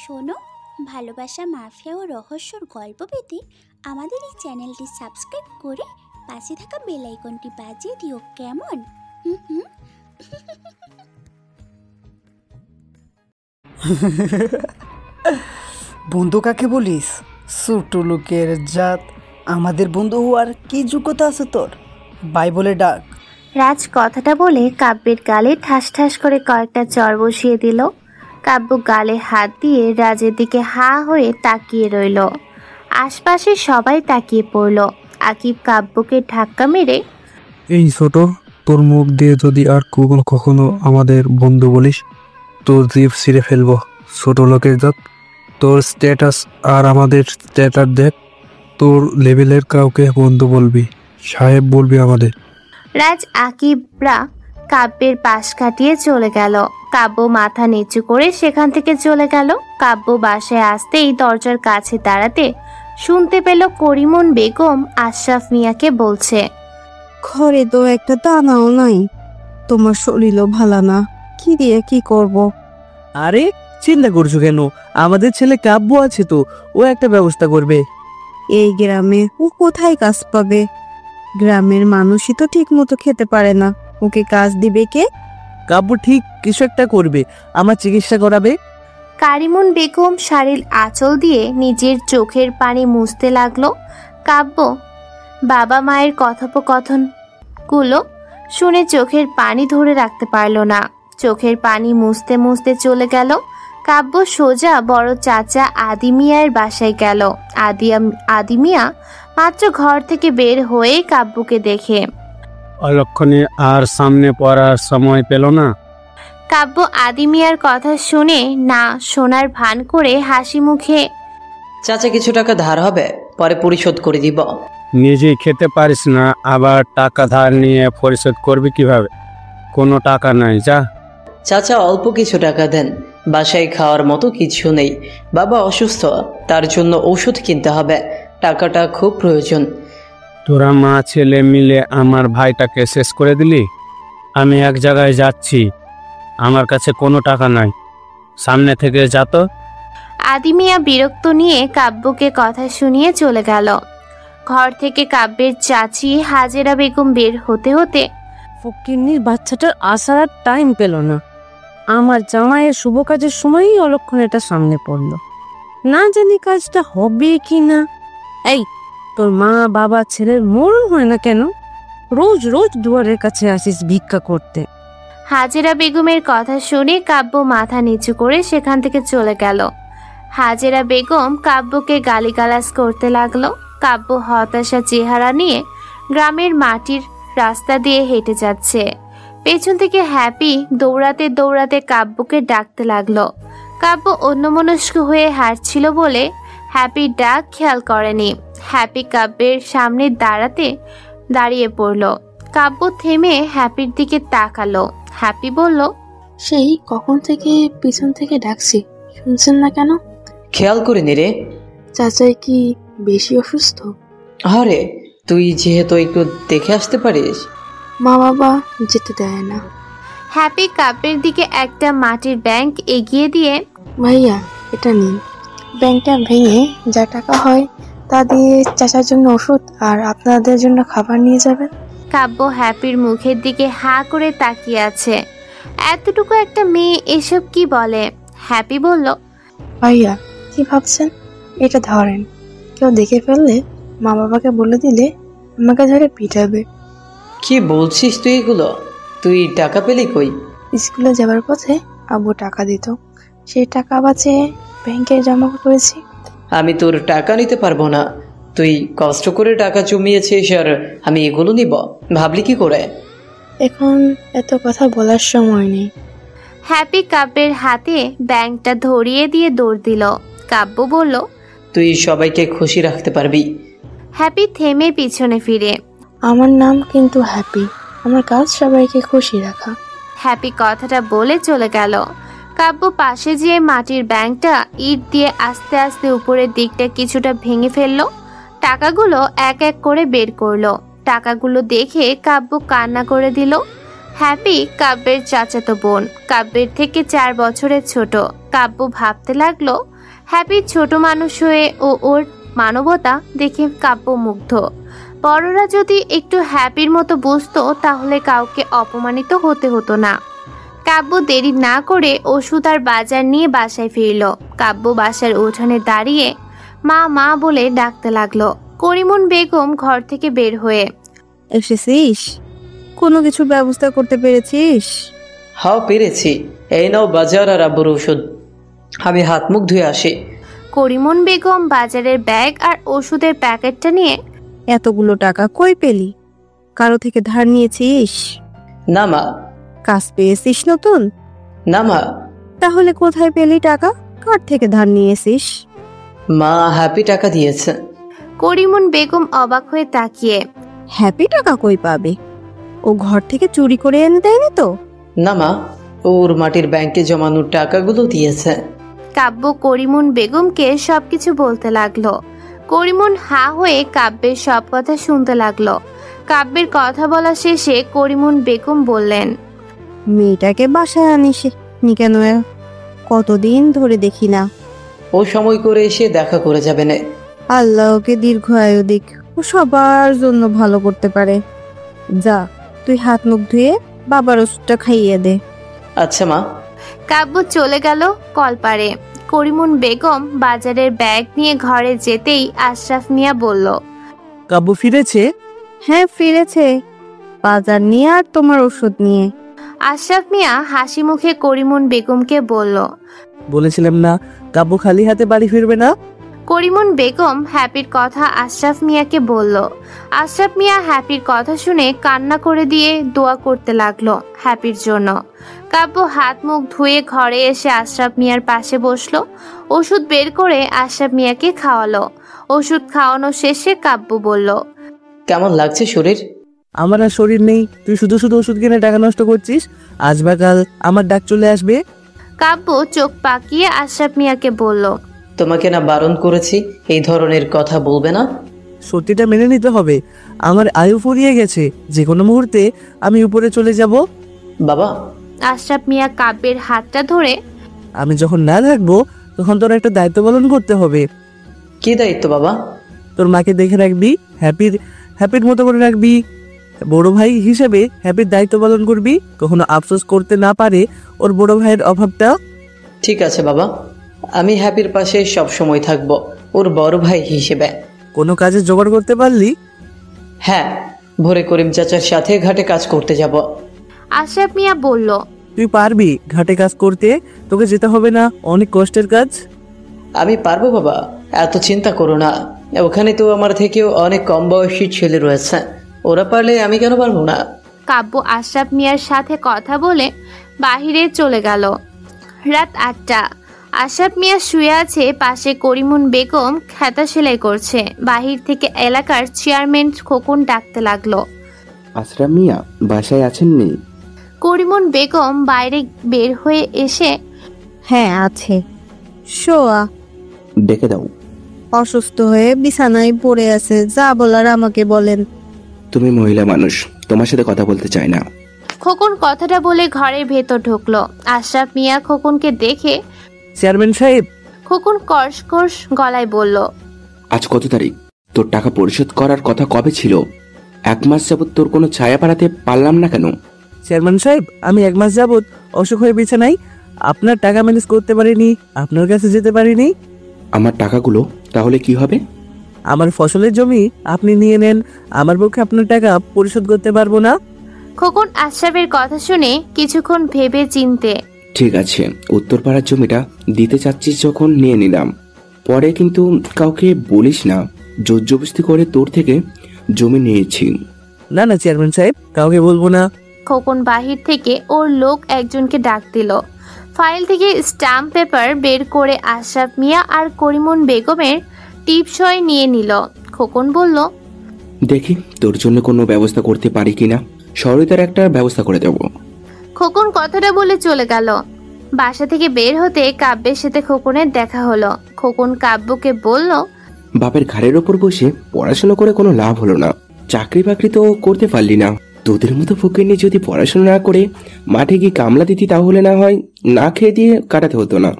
শোনো, ভালোবাসা, মাফিয়া ও রহস্যর গল্প পেতে আমাদের এই চ্যানেলটি সাবস্ক্রাইব করে পাশে থাকা বেল আইকনটি বাজিয়ে দিও, কেমন? বন্ধু কাকে বলিস? ছোট লোকের জাত, আমাদের বন্ধু হওয়ার কি যোগ্যতা আছে তোর? বাইবলে ডাক। রাজ কথাটা বলে কাব্যের গালে ঠাস ঠাস করে কয়েকটা চড় বসিয়ে দিল। কাব্য গালে হাত দিয়ে রাজের দিকে হা হয়ে তাকিয়ে রইল। আশপাশে সবাই তাকিয়ে পড়ল। আকিব কাব্যকে ধাক্কা মেরে, এই ছোট, তোর মুখ দিয়ে যদি আর কখনো আমাদের বন্ধু বলিস, তোর জিভ ছিঁড়ে ফেলবো। ছোট লোকের জাত, তোর স্ট্যাটাস আর আমাদের স্ট্যাটাস দেখ। তোর লেভেলের কাউকে বন্ধু বলবি, সাহেব বলবি আমাদের। রাজ আকিবরা কাব্যের পাশ কাটিয়ে চলে গেল। কাব্য মাথা নিচু করে সেখান থেকে চলে গেল। কাব্য বাসায় আসতেই দরজার কাছে দাঁড়াতে শুনতে পেল করিমন বেগম আশরাফ মিয়াকে বলছে, ঘরে তো একটা দানাও নাই, তোমার শরীরও ভালো না, কি দিয়ে কি করব? আরে চিন্তা করছো কেন? আমাদের ছেলে কাব্য আছে তো, ও একটা ব্যবস্থা করবে। এই গ্রামে ও কোথায় কাজ পাবে? গ্রামের মানুষই তো ঠিক মতো খেতে পারে না, ওকে কাজ দিবে কে? কাব্য ঠিক কিছু একটা করবে, আমার চিকিৎসা করাবে। কারিমুন বেগম শাড়ির আঁচল দিয়ে নিজের চোখের পানি মুছতে লাগলো। কাব্য বাবা মায়ের কথোপকথনগুলো শুনে চোখের পানি ধরে রাখতে পারল না। চোখের পানি মুছতে মুছতে চলে গেল। কাব্য সোজা বড় চাচা আদি মিয়ার বাসায় গেল। আদি মিয়া মাত্র ঘর থেকে বের হয়ে কাব্যকে দেখে, অলক্ষণে আর সামনে পড়ার সময় পেল না। কাব্য আদি মিয়ার কথা শুনে না শোনার ভান করে হাসি মুখে, চাচা কিছু টাকা ধার হবে, পরে পরিশোধ করে দিব। নিজেই খেতে পারিস না, আবার টাকা ধার নিয়ে পরিশোধ করবি কিভাবে? কোনো টাকা নাই, যা। চাচা অল্প কিছু টাকা দেন, বাসায় খাওয়ার মতো কিছু নেই। বাবা অসুস্থ, তার জন্য ওষুধ কিনতে হবে, টাকাটা খুব প্রয়োজন। তোরা মা ছেলে মিলে আমার ভাইটাকে শেষ করে দিলি। আমি এক জায়গায় যাচ্ছি, আমার কাছে কোনো টাকা নাই, সামনে থেকে যা তো। আদি মিয়া বিরক্ত নিয়ে কাব্যকে কথা শুনিয়ে চলে গেল। ঘর থেকে কাব্যের চাচি হাজেরা বেগম বের হতে হতে, ফকিন্নির বাচ্চাটার আসার আর টাইম পেল না। আমার জামাইয়ের শুভ কাজের সময়ই অলক্ষণ এটা সামনে পড়লো, না জানি কাজটা হবে কি না। এই, তোর মা বাবা ছেলের মরণ হয় না কেন? রোজ রোজ দুয়ারের কাছে আসিস ভিক্ষা করতে। হাজেরা বেগমের কথা শুনে কাব্য মাথা নিচু করে সেখান থেকে চলে গেল। হাজেরা বেগম কাব্যকে গালিগালাজ করতে লাগলো। কাব্য হতাশা চেহারা নিয়ে গ্রামের মাটির রাস্তা দিয়ে হেঁটে যাচ্ছে। পেছন থেকে হ্যাপি দৌড়াতে দৌড়াতে কাব্যকে ডাকতে লাগলো। কাব্য অন্যমনস্ক হয়ে হাঁটছিল বলে হ্যাপির ডাক খেয়াল করেনি। হ্যাপি কাব্যের সামনে দাঁড়িয়ে পড়ল। কাব্য থেমে হ্যাপির দিকে তাকালো। হ্যাপি বলল, সেই কখন থেকে পিছন থেকে ডাকছি, শুনছেন না কেন? খেয়াল করিনি রে। চাচাই কি বেশি অসুস্থ? আরে তুই যেহেতু একটু দেখে আসতে পারিস। মা বাবা যেতে দেয় না। হ্যাপি কাব্যের দিকে একটা মাটির ব্যাংক এগিয়ে দিয়ে, ভাইয়া এটা নিন, ব্যাংকটা ভেঙে যা টাকা হয় তা দিয়ে চাচার জন্য ওষুধ আর আপনাদের জন্য খাবার নিয়ে যাবেন। কাব্য হ্যাপির মুখের দিকে হা করে তাকিয়ে আছে। এতটুকু একটা মেয়ে এসব কি বলে? হ্যাপি বলল, ভাইয়া কি ভাবছেন? এটা ধরেন, কেউ দেখে ফেললে মা বাবাকে বলে দিলে আমাকে ধরে পিটাবে। কি বলছিস তুই এগুলো? তুই টাকা পেলি কই? স্কুলে যাবার পথে আব্বু টাকা দিত, সেই টাকা বাঁচে ব্যাংকে জমা করেছি। আমি তোর টাকা নিতে পারবো না। তুই কষ্ট করে টাকা জমিয়েছিস আর আমি এগুলো নিব, ভাবলি কি করে? এখন এত কথা বলার সময় নেই। হ্যাপি কাব্যের হাতে ব্যাংকটা ধরিয়ে দিয়ে দৌড় দিল। কাব্য বলল, তুই সবাইকে খুশি রাখতে পারবি। হ্যাপি থেমে পিছনে ফিরে, আমার নাম কিন্তু হ্যাপি, আমার কাজ সবাইকে খুশি রাখা। হ্যাপি কথাটা বলে চলে গেল। কাব্য পাশে যেয়ে মাটির ব্যাংকটা ইট দিয়ে আস্তে আস্তে উপরের দিকটা কিছুটা ভেঙে ফেললো। টাকাগুলো এক এক করে বের করলো। টাকাগুলো দেখে কাব্য কান্না করে দিল। হ্যাপি কাব্যের চাচাতো বোন, কাব্যের থেকে 4 বছরের ছোট। কাব্য ভাবতে লাগলো হ্যাপির ছোট মানুষ হয়ে ও ওর মানবতা দেখে কাব্য মুগ্ধ। বড়রা যদি একটু হ্যাপির মতো বুঝতো তাহলে কাউকে অপমানিত হতে হতো না। কাব্য দেরি না করে ওষুধ আর বাজার নিয়ে বাসায় ফিরল। কাব্য বাসার উঠানে দাঁড়িয়ে মা মা বলে ডাকতে লাগলো। করিমুন বেগম ঘর থেকে বের হয়ে, এসেছিস? কোনো কিছু ব্যবস্থা করতে পেরেছিস? হাও পেরেছি, এই নাও বাজার আর আব্বুর ওষুধ, আমি হাত মুখ ধুয়ে আসি। করিমুন বেগম বাজারের ব্যাগ আর ওষুধের প্যাকেটটা নিয়ে, এতগুলো টাকা কই পেলি? কারো থেকে ধার নিয়েছিস? না মা। কাজ পেয়েছিস নতুন? না মা। তাহলে কোথায় পেলি টাকা? কার থেকে ধার নিয়েছিস? মা হ্যাপি টাকা দিয়েছে। করিমুন বেগম অবাক হয়ে তাকিয়ে, হ্যাপি টাকা কই পাবে? ও ঘর থেকে চুরি করে এনে দেয়নি তো? না মা, ওর মাটির ব্যাংকে জমানোর টাকাগুলো দিয়েছে। কাব্য করিমুন বেগমকে সবকিছু বলতে লাগলো। করিমুন হা হয়ে কাব্যের সব কথা শুনতে লাগলো। কাব্যের কথা বলা শেষে করিমুন বেগম বললেন, মেয়েটাকে বাসায় আনিস নি কেন? কতদিন ধরে দেখি না। ও সময় করে এসে দেখা করে যাবে না। আল্লাহ ওকে দীর্ঘ আয়ু দিক, ও সবার জন্য ভালো করতে পারে। যা, তুই হাত মুখ ধুয়ে বাবার ওষুধটা খাইয়ে দে। আচ্ছা মা। কাব্য চলে গেল কলপারে। করিমুন বেগম বাজারের ব্যাগ নিয়ে ঘরে যেতেই আশরাফ মিয়া বলল, কাব্য ফিরেছে? হ্যাঁ ফিরেছে, বাজার নিয়ে আর তোমার ওষুধ নিয়ে। আশরাফ মিয়া হাসি মুখে করিমুন বেগমকে বলল, বলেছিলাম না কাব্য খালি হাতে বাড়ি ফিরবে না। করিমুন বেগম হ্যাপির কথা আশরাফ মিয়াকে বলল। আশরাফ মিয়া হ্যাপির কথা শুনে কান্না করে দিয়ে দোয়া করতে লাগলো হ্যাপির জন্য। কাব্য হাত মুখ ধুয়ে ঘরে এসে আশরাফ মিয়ার পাশে বসলো। ওষুধ বের করে আশরাফ মিয়াকে খাওয়ালো। ওষুধ খাওয়ানো শেষে কাব্য বলল, কেমন লাগছে শরীর? আমার আর শরীর নেই, তুই শুধু শুধু ওষুধ কিনে টাকা নষ্ট করছিস। আজ বা কাল আমার ডাক চলে আসবে। কাব্য চোখ পাকিয়ে আশরাফ মিয়াকে বলল, তোমাকে না বারণ করেছি এই ধরনের কথা বলবে না? সত্যিটা মেনে নিতে হবে, আমার আয়ু ফুরিয়ে গেছে, যে কোনো মুহূর্তে আমি উপরে চলে যাব। বাবা। আশরাফ মিয়া কাব্যের হাতটা ধরে, আমি যখন না থাকবো তখন তোর একটা দায়িত্ব পালন করতে হবে। কি দায়িত্ব বাবা? তোর মাকে দেখে রাখবি, হ্যাপির মতো করে রাখবি। বড় ভাই হিসেবে হ্যাপির দায়িত্ব পালন করবি, কখনো আফসোস করতে না পারে ওর বড় ভাইয়ের অভাবটা। ঠিক আছে বাবা, আমি হ্যাপির পাশে সব সময় থাকবো, ওর বড় ভাই হিসেবে। কোনো কাজে জোগাড় করতে পারলি? হ্যাঁ, ভোরে করিম চাচার সাথে ঘাটে কাজ করতে যাব। আশরাফ মিয়া বলল, তুই পারবি ঘাটে কাজ করতে? তোকে যেতে হবে না, অনেক কষ্টের কাজ। আমি পারবো বাবা, এত চিন্তা করো না। ওখানে তো আমার থেকেও অনেক কম বয়সী ছেলে রয়েছে, ওরা পারলে আমি কেন পারবো না? কাব্য আশরাফ মিয়ার সাথে কথা বলে বাহিরে চলে গেল। রাত 8টা। আশরাফ মিয়া শুয়ে আছে, পাশে করিমুন বেগম খাতা সেলাই করছে। বাহির থেকে এলাকার চেয়ারম্যান খোকন ডাকতে লাগলো, আশরাফ মিয়া বাসায় আছেননি? করিমুন বেগম বাইরে বের হয়ে এসে, হ্যাঁ আছে, শোয়া। ডেকে দাও। অসুস্থ হয়ে বিছানায় পড়ে আছে, যা বলার আমাকে বলেন। তুমি মহিলা মানুষ, তোমার সাথে কথা বলতে চাই না। খোকন কথাটা বলে ঘরের ভেতর ঢুকলো। আশরাফ মিয়া খোকনকে দেখে, চেয়ারম্যান সাহেব। খোকন কর্স কর্স গলায় বলল, আজ কত তারিখ? তোর টাকা পরিশোধ করার কথা কবে ছিল? 1 মাস যাবত তোর কোনো ছায়া পাড়াতে পারলাম না কেন? চেয়ারম্যান সাহেব, আমি 1 মাস যাবত অসুখ হয়ে বিছানায়, আপনার টাকা ম্যানেজ করতে পারিনি, আপনার কাছে যেতে পারিনি। আমার টাকাগুলো তাহলে কি হবে? আমার ফসলের জমি আপনি নিয়ে নেন, আমার পক্ষে আপনার টাকা পরিশোধ করতে পারবো না। খোকন আশরাফের কথা শুনে কিছুক্ষণ ভেবে চিনতে, ঠিক আছে, উত্তরপাড়ার জমিটা দিতে চাচ্ছিস যখন নিয়ে নিলাম, পরে কিন্তু কাউকে বলিস না জোর জবরদস্তি করে তোর থেকে জমি নিয়েছি। না না চেয়ারম্যান সাহেব, কাউকে বলবো না। খোকন বাহির থেকে ওর লোক একজনকে ডাক দিল। ফাইল থেকে স্ট্যাম্প পেপার বের করে আশরাফ মিয়া আর করিমুন বেগমের টিপসই নিয়ে নিল। খোকন বলল, দেখি তোর জন্য কোনো ব্যবস্থা করতে পারি কিনা, সহরিতার একটা ব্যবস্থা করে দেব। খোকন কথাটা বলে চলে গেল। বাসা থেকে বের হতে কাব্যের সাথে খোকনের দেখা হলো। খোকন কাব্যকে বলল, বাপের ঘাড়ের ওপর বসে পড়াশোনা করে কোনো লাভ হলো না, চাকরি বাকরি তো করতে পারলি না। তোদের মতো ফকিরনি যদি পড়াশোনা না করে মাঠে গিয়ে কামলা দিতি তাহলে না হয় না খেয়ে দিয়ে কাটাতে হতো না।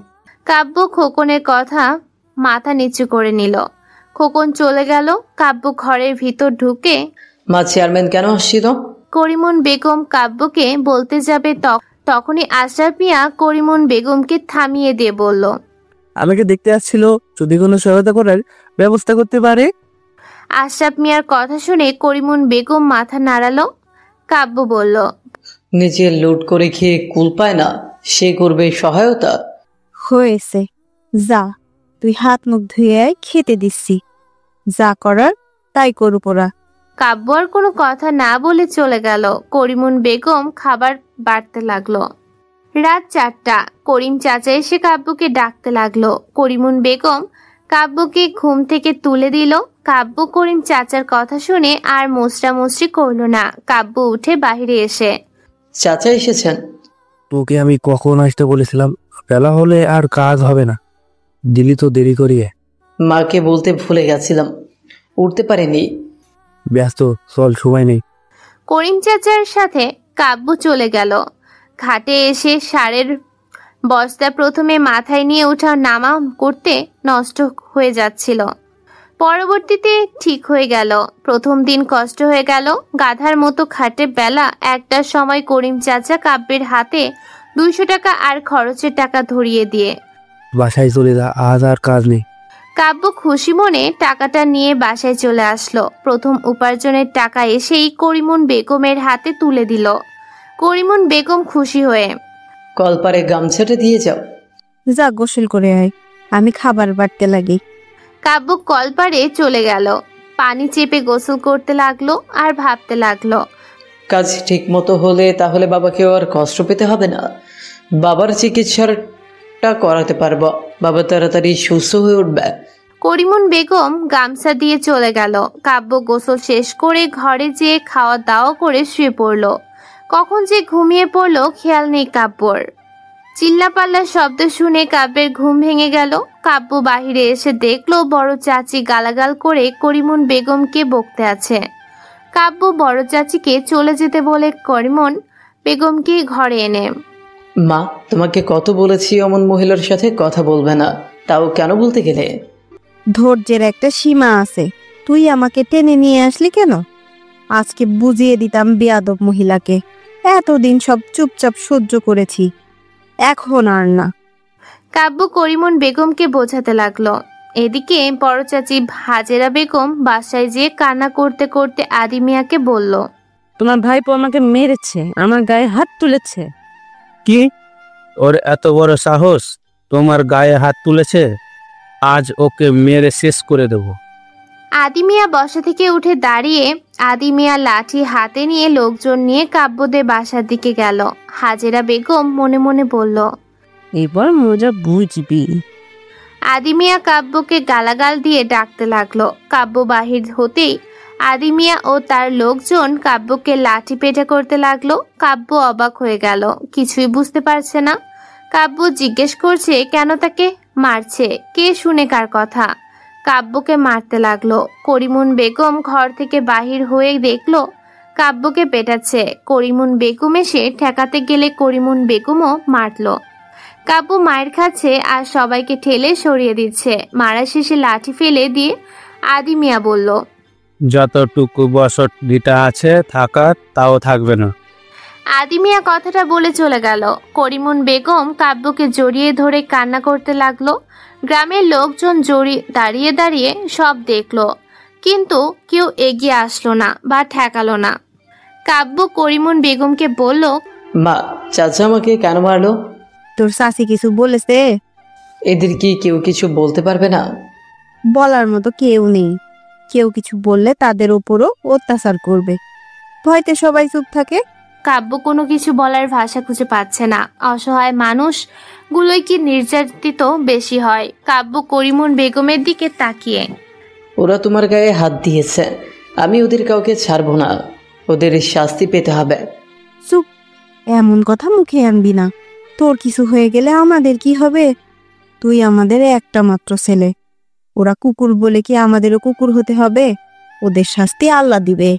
কাব্য খোকনের কথা মাথা নিচু করে নিল। খোকন চলে গেল। কাব্য ঘরের ভিতর ঢুকে মা, চেয়ারম্যান কেন আসছিল? করিমুন বেগম কাব্যকে বলতে যাবে তখনই আশরাফ মিয়া করিমুন বেগমকে থামিয়ে দিয়ে বলল, আমাকে দেখতে আসছিল, যদি কোনো সহায়তা করার ব্যবস্থা করতে পারে। আশরাফ মিয়ার কথা শুনে করিমুন বেগম মাথা নাড়ালো। কাব্য বলল, নিজে লুট করে খেয়ে কুল পায় না, সে করবে সহায়তা? হয়েছে, যা, তুই হাত মুখ ধুয়ে আয়, খেতে দিচ্ছি। যা করার তাই করুক ওরা। কাব্য আর কোনো কথা না বলে চলে গেল। করিমুন বেগম খাবার বাড়তে লাগলো। রাত 4টা। করিম চাচা এসে কাব্যকে ডাকতে লাগলো। করিমুন বেগম কাব্যকে ঘুম থেকে তুলে দিল। কাব্য করিম চাচার কথা শুনে আর মোস্টামুষ্টি করলো না। কাব্য উঠে বাইরে এসে, চাচা এসেছেন? তোকে আমি কখন আসতে বলেছিলাম, বেলা হলে আর কাজ হবে না, দিলি তো দেরি করিয়ে। মাকে বলতে ভুলে গেছিলাম, উঠতে পারিনি। ব্যস্ত, চল, সময় নেই। করিম চাচার সাথে কাব্য চলে গেল। ঘাটে এসে সারের বস্তা প্রথমে মাথায় নিয়ে ওঠা নামা করতে নষ্ট হয়ে যাচ্ছিল, পরবর্তীতে ঠিক হয়ে গেল। প্রথম দিন কষ্ট হয়ে গেল। গাধার মতো খাটে বেলা 1টার সময় করিম চাচা কাব্যের হাতে 200 টাকা আর খরচের টাকা ধরিয়ে দিয়ে, বাসায় চলে যা, আজ আর কাজ নেই। কাব্য খুশি মনে টাকাটা নিয়ে বাসায় চলে আসলো। প্রথম উপার্জনের টাকা এসেই করিমুন বেগমের হাতে তুলে দিল। করিমুন বেগম খুশি হয়ে, কলপারে গামছাটা দিয়ে যাও। যা, গোসল করে আয়, আমি খাবার বাড়তে লাগি। কাব্য কলপারে চলে গেল। পানি চেপে গোসল করতে লাগলো আর ভাবতে লাগলো, কাজ ঠিক মতো হলে তাহলে বাবাকেও আর কষ্ট পেতে হবে না। বাবার চিকিৎসাটা করাতে পারবো, বাবা তাড়াতাড়ি সুস্থ হয়ে উঠবে। করিমুন বেগম গামছা দিয়ে চলে গেল। কাব্য গোসল শেষ করে ঘরে যেয়ে খাওয়া দাওয়া করে শুয়ে পড়ল। কখন যে ঘুমিয়ে পড়ল খেয়াল নেই কাব্যর। চিল্লাপাল্লার শব্দ শুনে কাব্যের ঘুম ভেঙে গেল। কাব্য বাহিরে এসে দেখলো বড় চাচি গালাগাল করে করিমুন বেগমকে বকতে আছে। কাব্য বড় চাচিকে চলে যেতে বলে করিমুন বেগমকে ঘরে এনে, মা, তোমাকে কত বলেছি অমন মহিলার সাথে কথা বলবে না, তাও কেন বলতে গেলে? ধৈর্যের একটা সীমা আছে, তুই আমাকে টেনে নিয়ে আসলি কেন? আজকে বুঝিয়ে দিতাম বেয়াদব মহিলাকে। এতদিন সব চুপচাপ সহ্য করেছি, এখন আর না। কাব্য করিমুন বেগমকে বোঝাতে লাগলো। এদিকে বড় চাচি হাজেরা বেগম বাসায় যেয়ে কান্না করতে করতে আদি মিয়াকে বলল, তোমার ভাইপো আমাকে মেরেছে, আমার গায়ে হাত তুলেছে। কি? ওর এত বড় সাহস, তোমার গায়ে হাত তুলেছে? আজ ওকে মেরে শেষ করে দেব। আদি মিয়া বসা থেকে উঠে দাঁড়িয়ে আদি মিয়া লাঠি হাতে নিয়ে লোকজন নিয়ে কাব্যদের বাসার দিকে গেল। হাজেরা বেগম মনে মনে বলল, এবার মজা বুঝবি। আদি মিয়া কাব্যকে গালাগাল দিয়ে ডাকতে লাগলো। কাব্য বাহির হতেই আদি মিয়া ও তার লোকজন কাব্যকে লাঠি পেটা করতে লাগলো। কাব্য অবাক হয়ে গেল, কিছুই বুঝতে পারছে না। কাব্য জিজ্ঞেস করছে কেন তাকে মারছে, কে শুনে কার কথা। কাব্যকে মারতে লাগলো। করিমুন বেগম ঘর থেকে বাহির হয়ে দেখলো কাব্যকে পেটাচ্ছে। করিমুন বেগম এসে ঠেকাতে গেলে করিমুন বেগমও মারলো। কাব্য মায়ের খাচ্ছে আর সবাইকে ঠেলে সরিয়ে দিচ্ছে। মারা শেষে লাঠি ফেলে দিয়ে আদি মিয়া বলল, যতটুকু বসত ভিটা আছে থাকার, তাও থাকবে না। আদি মিয়া কথাটা বলে চলে গেল। করিমুন বেগম কাব্যকে জড়িয়ে ধরে কান্না করতে লাগলো। গ্রামের লোকজন দাঁড়িয়ে দাঁড়িয়ে সব দেখলো, কিন্তু কেউ এগিয়ে আসলো না বা ঠেকালো না। কাব্য করিমুন বেগমকে বলল, মা, চাচা আমাকে কেন মারলো? তোর শাশি কিছু বলেছে? এদের কি কেউ কিছু বলতে পারবে না? বলার মতো কেউ নেই, কেউ কিছু বললে তাদের উপরও অত্যাচার করবে, ভয়তে সবাই চুপ থাকে। কাব্য কোনো কিছু বলার ভাষা খুঁজে পাচ্ছে না। অসহায় মানুষ গুলোই কি নির্যাতিত বেশি হয়। কাব্য করিমুন বেগমের দিকে তাকিয়ে, ওরা তোমার গায়ে হাত দিয়েছে, আমি ওদের কাউকে ছাড়বো না, ওদের শাস্তি পেতে হবে। চুপ, এমন কথা মুখে আনবি না। তোর কিছু হয়ে গেলে আমাদের কি হবে? তুই আমাদের একটা মাত্র ছেলে, ওরা কুকুর বলে কি আমাদেরও কুকুর হতে হবে? ওদের শাস্তি আল্লাহ দিবে।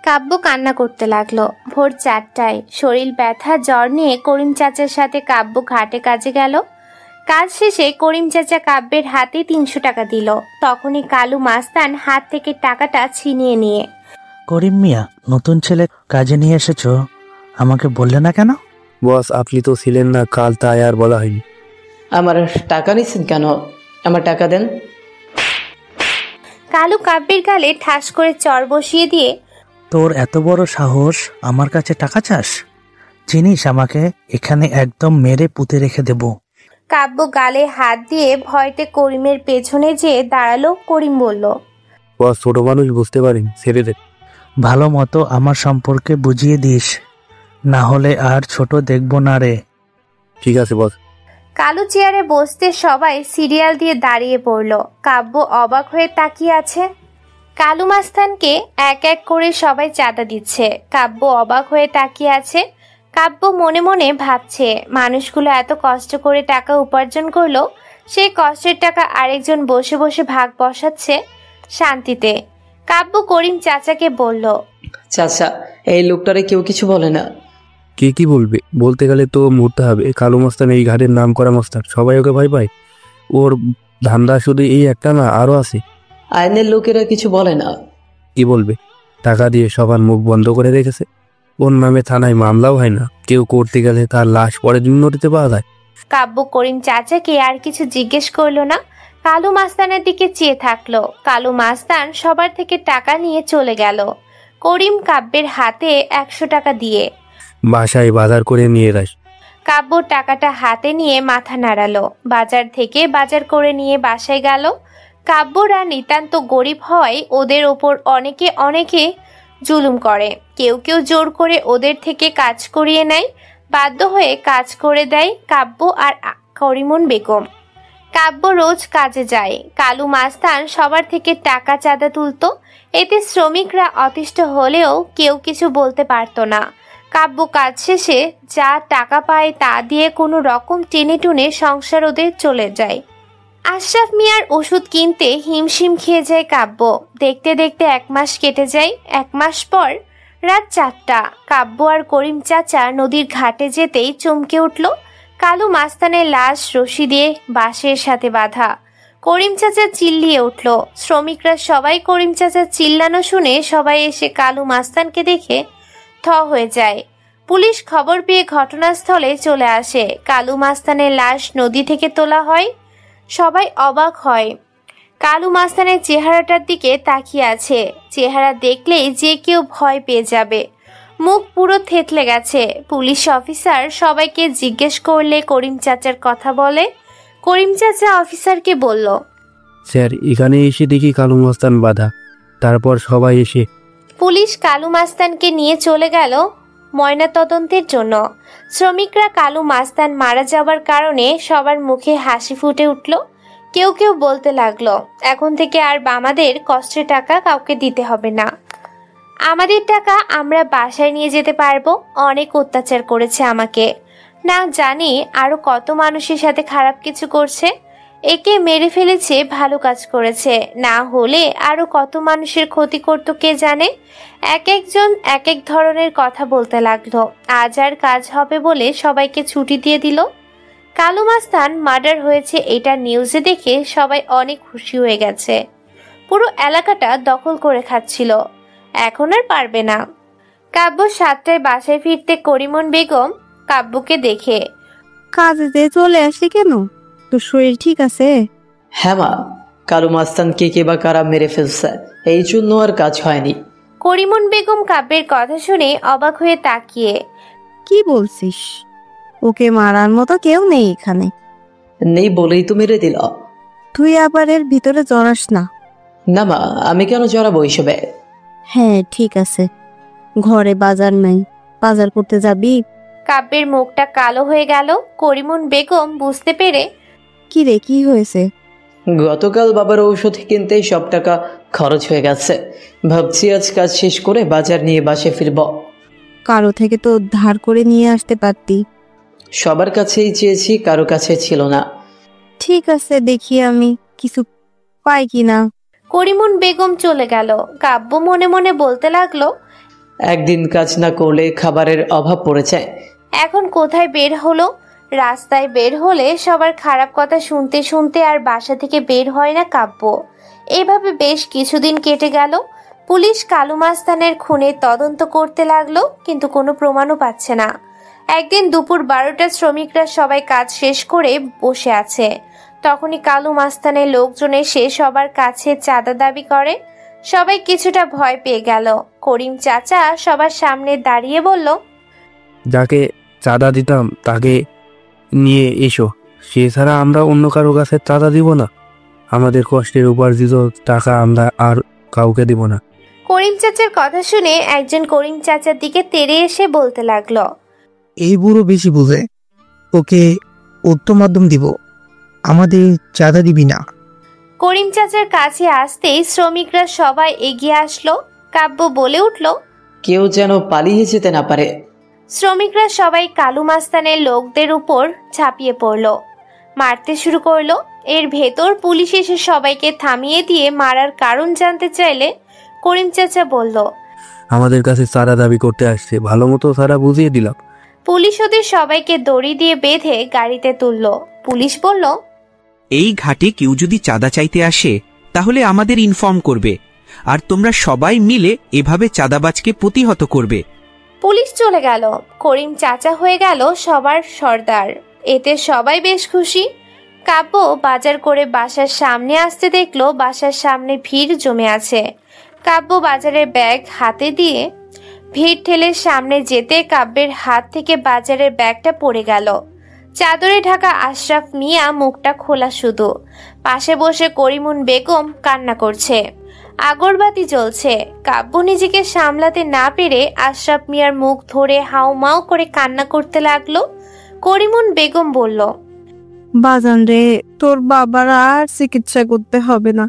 কাব্য কান্না করতে লাগলো। ভোর 4টায় শরীর ব্যথা জ্বর নিয়ে করিম চাচার সাথে কাব্য ঘাটে কাজে গেল। কাজ শেষে করিম চাচা কাব্যের হাতে 300 টাকা দিল। তখনই কালু মাস্তান হাত থেকে টাকাটা ছিনিয়ে নিয়ে, করিম মিয়া, নতুন ছেলে কাজে নিয়ে এসেছো, আমাকে বললে না কেন? বস, আপনি তো ছিলেন না কাল, তাই আর বলা হয়নি। আমার টাকা নিচ্ছেন কেন? আমার টাকা দেন। কালু কাব্যের গালে ঠাস করে চর বসিয়ে দিয়ে, তোর এত বড় সাহস, আমার কাছে টাকা চাস? চিনিস আমাকে? এখানে একদম মেরে পুঁতে রেখে দেব। কাব্য গালে হাত দিয়ে ভয়তে করিমের পেছনে যেয়ে দাঁড়ালো। করিম বলল, বস, ছোট মানুষ, বুঝতে পারেন, ছেড়ে দে। ভালো মতো আমার সম্পর্কে বুঝিয়ে দিস, না হলে আর ছোট দেখব না রে। ঠিক আছে বস। কালু চেয়ারে বসতে সবাই সিরিয়াল দিয়ে দাঁড়িয়ে পড়ল। কাব্য অবাক হয়ে তাকিয়ে আছে। কালু মাস্তানকে এক এক করে সবাই চাঁদা দিচ্ছে। কাব্য অবাক হয়ে তাকিয়ে আছে। কাব্য মনে মনে ভাবছে, মানুষগুলো এত কষ্ট করে টাকা উপার্জন করলো, সেই কষ্টের টাকা আরেকজন বসে বসে ভাগ বসাচ্ছে শান্তিতে। কাব্য করিম চাচাকে বলল, চাচা, এই লোকটারে কেউ কিছু বলে না। কে কি বলবে? বলতে গেলে তো মরতে হবে। কালু মাস্তান এই ঘাটের নাম করা মাস্টার, সবাই ওকে ভয় পায়। ওর ধান্দা শুধু এই একটা না, আরো আছে। আইনের লোকেরা কিছু বলে না। কি বলবে? টাকা দিয়ে সবার মুখ বন্ধ করে রেখেছে। ওর নামে থানায় মামলাও হয় না, কেউ করতে গেলে তার লাশ পরের দিন নদীতে পাওয়া যায়। কাব্য করিম চাচাকে আর কিছু জিজ্ঞেস করলো না, কালু মাস্তানের দিকে চেয়ে থাকলো। কালু মাস্তান সবার থেকে টাকা নিয়ে চলে গেল। করিম কাব্যের হাতে 100 টাকা দিয়ে, বাসায় বাজার করে নিয়ে যাস। কাব্য টাকাটা হাতে নিয়ে মাথা নাড়ালো। বাজার থেকে বাজার করে নিয়ে বাসায় গেল। কাব্যরা নিতান্ত গরিব হয় ওদের ওপর অনেকে জুলুম করে। কেউ কেউ জোর করে ওদের থেকে কাজ করিয়ে নেয়। বাধ্য হয়ে কাজ করে দেয় কাব্য আর করিমন বেগম। কাব্য রোজ কাজে যায়। কালু মাস্তান সবার থেকে টাকা চাঁদা তুলতো। এতে শ্রমিকরা অতিষ্ঠ হলেও কেউ কিছু বলতে পারতো না। কাব্য কাজ শেষে যা টাকা পায় তা দিয়ে কোনো রকম টেনে টুনে সংসার ওদের চলে যায়। আশরাফ মিয়ার ওষুধ কিনতে হিমশিম খেয়ে যায় কাব্য। দেখতে দেখতে 1 মাস কেটে যায়। 1 মাস পর রাত 4টা, কাব্য আর করিম চাচা নদীর ঘাটে যেতেই চমকে উঠল। কালু মাস্তানের লাশ রশি দিয়ে বাঁশের সাথে বাঁধা। করিম চাচা চিল্লিয়ে উঠল। শ্রমিকরা সবাই করিম চাচার চিল্লানো শুনে সবাই এসে কালু মাস্তানকে দেখে থ হয়ে যায়। পুলিশ খবর পেয়ে ঘটনাস্থলে চলে আসে। কালু মাস্তানের লাশ নদী থেকে তোলা হয়। সবাই অবাক হয়। কালু মাস্তানের চেহারাটার দিকে তাকিয়ে আছে। চেহারা দেখলেই যে কেউ ভয় পেয়ে যাবে। মুখ পুরো থেতলে গেছে। পুলিশ অফিসার সবাইকে জিজ্ঞেস করলে করিম চাচার কথা বলে। করিম চাচা অফিসারকে বলল, স্যার, এখানে এসে দেখি কালু মাস্তান বাঁধা। তারপর সবাই এসে পুলিশ কালু মাস্তানকে নিয়ে চলে গেল ময়নাতদন্তের জন্য। শ্রমিকরা কালু মাস্তান মারা যাবার কারণে সবার মুখে হাসি ফুটে উঠল। কেউ কেউ বলতে লাগলো, এখন থেকে আর আমাদের কষ্টের টাকা কাউকে দিতে হবে না। আমাদের টাকা আমরা বাসায় নিয়ে যেতে পারবো। অনেক অত্যাচার করেছে আমাকে, না জানি আরো কত মানুষের সাথে খারাপ কিছু করছে। একে মেরে ফেলেছে, ভালো কাজ করেছে, না হলে আরো কত মানুষের ক্ষতি করতো কে জানে। এক একজন এক এক ধরনের কথা বলতে লাগলো। আজ আর কাজ হবে বলে সবাইকে ছুটি দিয়ে দিল। কালু মাস্তান মার্ডার হয়েছে এটা নিউজে দেখে সবাই অনেক খুশি হয়ে গেছে। পুরো এলাকাটা দখল করে খাচ্ছিল। এখন আর পারবে না। কাব্য 7টায় বাসায় ফিরতে করিমন বেগম কাব্যকে দেখে, কাজে চলে আসলি কেন? তোর শরীর ঠিক আছে? হ্যাঁ মা, কালু মাস্তানকে কে বা কারা মেরে ফেলছে, এই জন্য আর কাজ হয়নি। করিমন বেগম কাব্যের কথা শুনে অবাক হয়ে তাকিয়ে, কি বলছিস? ওকে মারার মতো কেউ নেই এখানে। নেই বলেই তো মেরে দিল। তুই আবার এর ভিতরে জড়াস না। না মা, আমি কেন জড়াবো এইসবে? হ্যাঁ ঠিক আছে, ঘরে বাজার নাই, বাজার করতে যাবি? কাব্যের মুখটা কালো হয়ে গেল। করিমন বেগম বুঝতে পেরে, কি রে, কি হয়েছে? গতকাল বাবার ঔষধ কিনতে সব টাকা খরচ হয়ে গেছে। ভাবছি আজ কাজ শেষ করে বাজার নিয়ে বাসে ফিরব। কারো থেকে তো ধার করে নিয়ে আসতে পারতি। সবার কাছেই চেয়েছি, কারো কাছে ছিল না। ঠিক আছে, দেখি আমি কিছু পাই কিনা। করিমন বেগম চলে গেল। কাব্য মনে মনে বলতে লাগলো, একদিন কাজ না করলে খাবারের অভাব পড়ে যায়। এখন কোথায় বের হলো? রাস্তায় বের হলে সবার খারাপ কথা শুনতে শুনতে আর বাসা থেকে বের হয় না কাব্য। এভাবে বেশ কিছুদিন কেটে গেল। পুলিশ কালু মাস্তানের খুনের তদন্ত করতে লাগলো, কিন্তু কোনো প্রমাণও পাচ্ছে না। একদিন দুপুর 12টায় শ্রমিকরা সবাই কাজ শেষ করে বসে আছে। তখনই কালু মাস্তানের লোকজন এসে সবার কাছে চাঁদা দাবি করে। সবাই কিছুটা ভয় পেয়ে গেল। করিম চাচা সবার সামনে দাঁড়িয়ে বলল, যাকে চাঁদা দিতাম তাকে নিয়ে এসো, সে ছাড়া আমরা অন্য কারো কাছে চাঁদা দিব না। আমাদের কষ্টের উপার্জিত টাকা আমরা আর কাউকে দিব না। করিম চাচার কথা শুনে একজন করিম চাচার দিকে তেড়ে এসে বলতে লাগলো, এই বুড়ো বেশি বুঝে, ওকে উত্তম মাধ্যম দিব, আমাদের চাঁদা দিবি না। করিম চাচার কাছে আসতেই শ্রমিকরা সবাই এগিয়ে আসলো। কাব্য বলে উঠল, কেউ যেন পালিয়ে যেতে না পারে। শ্রমিকরা সবাই কালু মাস্তানের লোকদের উপর ঝাঁপিয়ে পড়ল, মারতে শুরু করলো। এর ভেতর পুলিশ এসে সবাইকে থামিয়ে দিয়ে মারার কারণ জানতে চাইলে করিম চাচা বলল, আমাদের কাছে চাঁদা দাবি করতে আসছে, ভালো মতো চাঁদা বুঝিয়ে দিলাম। পুলিশ ওদের সবাইকে দড়ি দিয়ে বেঁধে গাড়িতে তুলল। পুলিশ বলল, এই ঘাটে কেউ যদি চাঁদা চাইতে আসে তাহলে আমাদের ইনফর্ম করবে, আর তোমরা সবাই মিলে এভাবে চাঁদাবাজকে প্রতিহত করবে। পুলিশ চলে গেল। করিম চাচা হয়ে গেল সবার সর্দার। এতে সবাই বেশ খুশি। কাব্য বাজার করে বাসার সামনে আসতে দেখলো বাসার সামনে ভিড় জমে আছে। কাব্য বাজারের ব্যাগ হাতে দিয়ে ভিড় ঠেলে সামনে যেতে কাব্যের হাত থেকে বাজারের ব্যাগটা পড়ে গেল। চাদরে ঢাকা আশরাফ মিয়া মুখটা খোলা, শুধু পাশে বসে করিমুন বেগম কান্না করছে। আগরবাতি জ্বলছে। কাব্য নিজেকে সামলাতে না পেরে আশরাফ মিয়ার মুখ ধরে হাউমাউ করে কান্না করতে লাগলো। করিমুন বেগম বলল, বাজান রে, তোর বাবার আর চিকিৎসা করতে হবে না,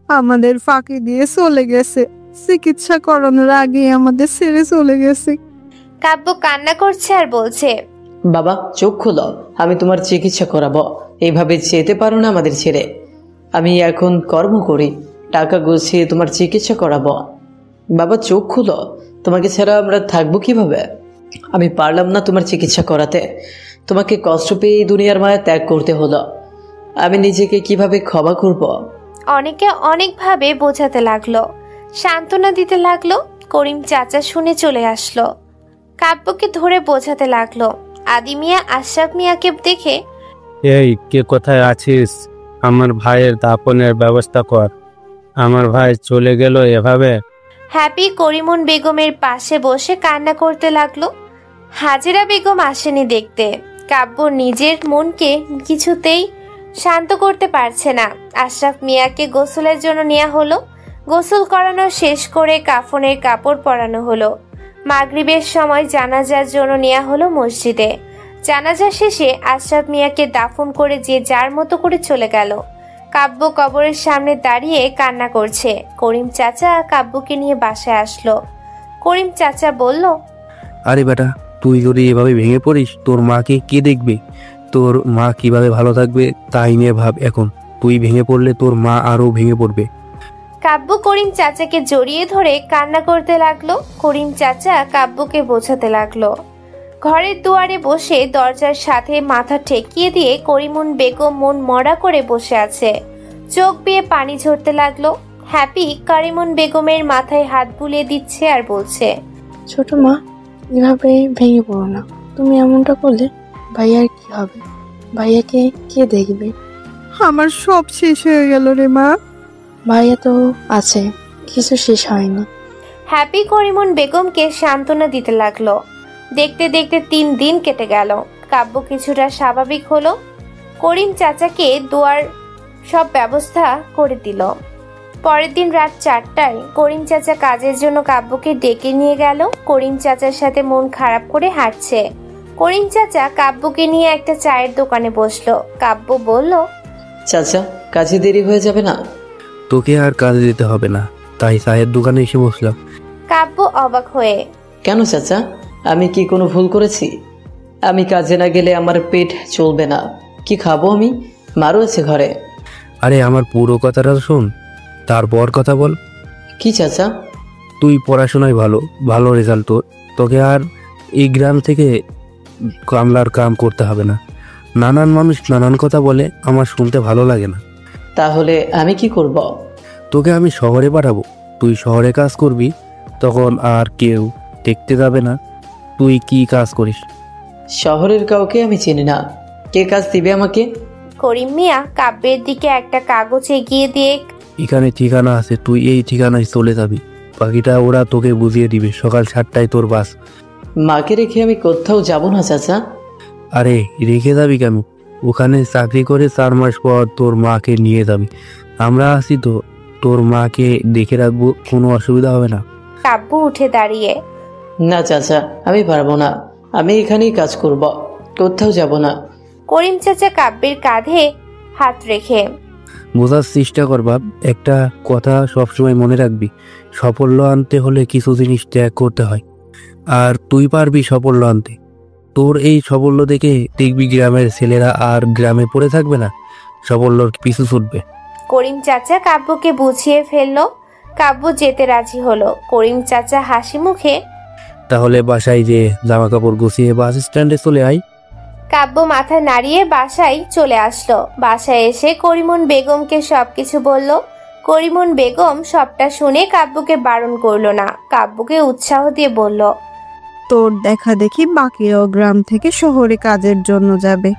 আমাদের ফাঁকি দিয়ে চলে গেছে, চিকিৎসা করানোর আগে আমাদের ছেড়ে চলে গেছে। কাব্য কান্না করছে আর বলছে, বাবা চোখ খোলো, আমি তোমার চিকিৎসা করাবো। এইভাবে যেতে পারো না আমাদের ছেড়ে। আমি এখন কর্ম করি, টাকা গুছিয়ে তোমার চিকিৎসা করাবো। বাবা চোখ খুলো, তোমাকে ছাড়া আমরা থাকবো কিভাবে? আমি পারলাম না তোমার চিকিৎসা করাতে। তোমাকে কষ্ট পেয়ে এই দুনিয়ার মায়া ত্যাগ করতে হলো। আমি নিজেকে কিভাবে ক্ষমা করব? অনেকে অনেকভাবে বোঝাতে লাগলো, সান্ত্বনা দিতে লাগলো। করিম চাচা শুনে চলে আসলো, কাব্যকে ধরে বোঝাতে লাগলো। আদি মিয়া আশরাফ মিয়াকে দেখে, এই কে কোথায় আছিস? আমার ভাইয়ের দাফনের ব্যবস্থা কর, আমার ভাই চলে গেল এভাবে। হ্যাপি করিমুন বেগমের পাশে বসে কান্না করতে লাগলো। হাজেরা বেগম আসেনি দেখতে। কাব্য নিজের মনকে কিছুতেই শান্ত করতে পারছে না। আশরাফ মিয়াকে গোসলের জন্য নেওয়া হলো। গোসল করানো শেষ করে কাফনের কাপড় পরানো হলো। মাগরিবের সময় জানাজার জন্য নেওয়া হলো মসজিদে। জানাজা শেষে আশরাফ মিয়াকে দাফন করে যে যার মতো করে চলে গেল। কাব্য কবরের সামনে দাঁড়িয়ে কান্না করছে। করিম চাচা কাব্যকে নিয়ে বাসায় আসলো। করিম চাচা বলল, আরে বেটা, তুই যদি এভাবে ভেঙে পড়িস তোর মাকে কে দেখবে? তোর মা কিভাবে ভালো থাকবে তাই নিয়ে ভাব। এখন তুই ভেঙে পড়লে তোর মা আরো ভেঙে পড়বে। কাব্য করিম চাচাকে জড়িয়ে ধরে কান্না করতে লাগলো। করিম চাচা কাব্যকে বোঝাতে লাগলো। ঘরের দুয়ারে বসে দরজার সাথে মাথা ঠেকিয়ে দিয়ে করিমুন বেগম মন মরা করে বসে আছে। চোখ বেয়ে পানি ঝরতে লাগলো। হ্যাপি করিমুন বেগমের মাথায় হাত বুলিয়ে দিচ্ছে আর বলছে, ছোট মা, এভাবে ভেঙে পড়ো না। তুমি এমনটা করলে ভাইয়ার কি হবে? ভাইয়াকে কে দেখবে? আমার সব শেষ হয়ে গেল রে মা। ভাইয়া তো আছে, কিছু শেষ হয়নি। হ্যাপি করিমুন বেগমকে সান্ত্বনা দিতে লাগলো। দেখতে দেখতে 3 দিন কেটে গেল। কাব্য কিছুটা স্বাভাবিক হলো। করিম চাচাকে দোয়ার সব ব্যবস্থা করে দিল। পরের দিন রাত 4টায় করিম চাচা কাজের জন্য কাব্যকে ডেকে নিয়ে গেল। করিম চাচার সাথে মন খারাপ করে হাঁটছে। করিম চাচা কাব্যকে নিয়ে একটা চায়ের দোকানে বসলো। কাব্য বলল, চাচা কাজে দেরি হয়ে যাবে না? তোকে আর কাজে যেতে হবে না, তাই চায়ের দোকানে এসে বসলাম। কাব্য অবাক হয়ে, কেন চাচা, আমি কি কোনো ভুল করেছি? আমি কাজে না গেলে আমার পেট চলবে না। কি খাবো আমি? মারও আছে ঘরে। আরে আমার পুরো কথাটা শোন, তারপর কথা বল। কি চাচা? তুই পড়াশোনায় ভালো, ভালো রেজাল্ট তোর, তোকে আর এই গ্রাম থেকে কামলার কাম করতে হবে না। নানান মানুষ নানান কথা বলে, আমার শুনতে ভালো লাগে না। তাহলে আমি কি করব? তোকে আমি শহরে পাঠাবো, তুই শহরে কাজ করবি, তখন আর কেউ দেখতে যাবে না তুই কি কাজ করিস। শহরের কাউকে আমি চিনি না, কে কাজ দিবে আমাকে? করিম মিয়া কাব্যের দিকে একটা কাগজ এগিয়ে দিয়ে, এখানে ঠিকানা আছে, তুই এই ঠিকানায় চলে যাবি, বাকিটা ওরা তোকে বুঝিয়ে দিবে। সকাল 7টায় তোর বাস। মাকে রেখে আমি কোথাও যাব না চাচা। আরে রেখে যাবি কেন? ওখানে চাকরি করে 4 মাস পর তোর মাকে নিয়ে যাবি, আমরা আছি তো, তোর মাকে দেখে রাখবো, কোনো অসুবিধা হবে না। কাব্য উঠে দাঁড়িয়ে, না চাচা, আমি পারবো না, আমি এখানেই কাজ করব, কোথাও যাব না। করিম চাচা কাব্যের কাঁধে হাত রেখে, বোঝার চেষ্টা কর বাপ, একটা কথা সবসময় মনে রাখবি, সাফল্য আনতে হলে কিছু জিনিস ত্যাগ করতে হয়, আর তুই পারবি সাফল্য আনতে। তোর এই সাফল্য দেখে দেখবি গ্রামের ছেলেরা আর গ্রামে পড়ে থাকবে না, সাফল্যর পিছু ছুটবে। করিম চাচা কাব্যকে বুঝিয়ে ফেললো। কাব্য যেতে রাজি হলো। করিম চাচা হাসি মুখে, তাহলে বাসায় যে জামা কাপড় গুছিয়ে বাস স্ট্যান্ডে চলে আয়। কাব্য মাথা নাড়িয়ে বাসায় চলে আসলো। বাসায় এসে করিমন বেগমকে সবকিছু বলল। করিমন বেগম সবটা শুনে কাব্যকে বারণ করলো না, কাব্যকে উৎসাহ দিয়ে বলল, তোর দেখা দেখি বাকিরাও গ্রাম থেকে শহরে কাজের জন্য যাবে,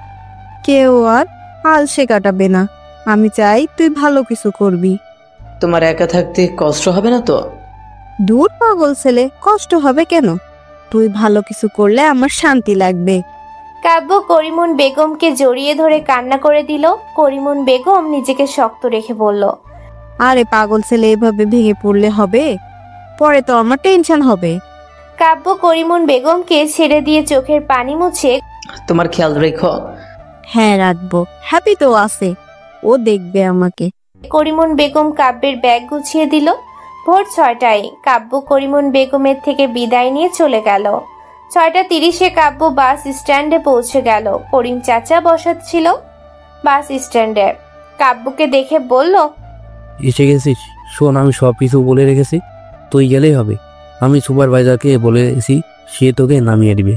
কেউ আর হাল সে কাটাবে না। আমি চাই তুই ভালো কিছু করবি। তোমার একা থাকতে কষ্ট হবে না তো? দূর পাগল ছেলে, কষ্ট হবে কেন? তুই ভালো কিছু করলে আমার শান্তি লাগবে। কাব্য করিমন বেগমকে জড়িয়ে ধরে কান্না করে দিল। করিমন বেগম নিজেকে শক্ত রেখে বলল, আরে পাগল ছেলে, এভাবে ভেঙে পড়লে হবে? পরে তো আমার টেনশন হবে। কাব্য করিমন বেগমকে ছেড়ে দিয়ে চোখের পানি মুছে, তোমার খেয়াল রেখো। হ্যাঁ রাখবো, হ্যাপি তো আছে, ও দেখবে আমাকে। করিমন বেগম কাব্যের ব্যাগ গুছিয়ে দিল। ভোর 6টায় কাব্য করিমন বেগমের থেকে বিদায় নিয়ে চলে গেল। 6:30 কাব্য বাস স্ট্যান্ডে পৌঁছে গেল। করিম চাচা বসাচ্ছিল বাস স্ট্যান্ডে। কাব্যকে দেখে বলল, এসে গেছিস? শোন, আমি সব কিছু বলে রেখেছি, তুই গেলেই হবে। আমি সুপারভাইজারকে বলেছি, সে তোকে নামিয়ে দিবে।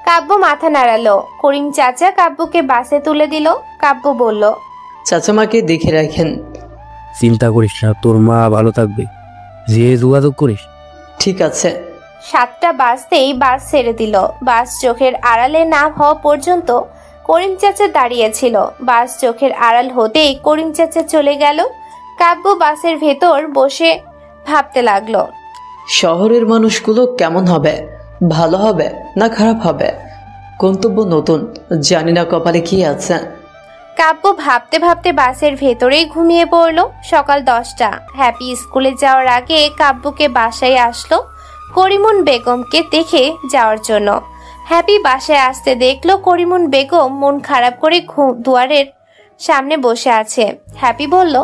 কাব্য মাথা নাড়ালো। করিম চাচা কাব্যকে বাসে তুলে দিল। কাব্য বলল, চাচা মাকে দেখে রাখেন। চিন্তা করিস না, তোর মা ভালো থাকবে, যে যোগাযোগ করিস। ঠিক আছে। 7টা বাজতেই বাস ছেড়ে দিল। বাস চোখের আড়ালে না হওয়া পর্যন্ত করিম চাচা দাঁড়িয়েছিল। বাস চোখের আড়াল হতেই করিম চাচা চলে গেল। কাব্য বাসের ভেতর বসে ভাবতে লাগলো, শহরের মানুষগুলো কেমন হবে, ভালো হবে না খারাপ হবে? গন্তব্য নতুন, জানি না কপালে কি আছে। কাব্য ভাবতে ভাবতে বাসের ভেতরেই ঘুমিয়ে পড়ল। সকাল 10টা। হ্যাপি স্কুলে যাওয়ার আগে কাব্যকে বাসায় আসলো করিমন বেগমকে দেখে যাওয়ার জন্য। হ্যাপি বাসায় আসতে দেখলো করিমন বেগম মন খারাপ করে দুয়ারের সামনে বসে আছে। হ্যাপি বলল,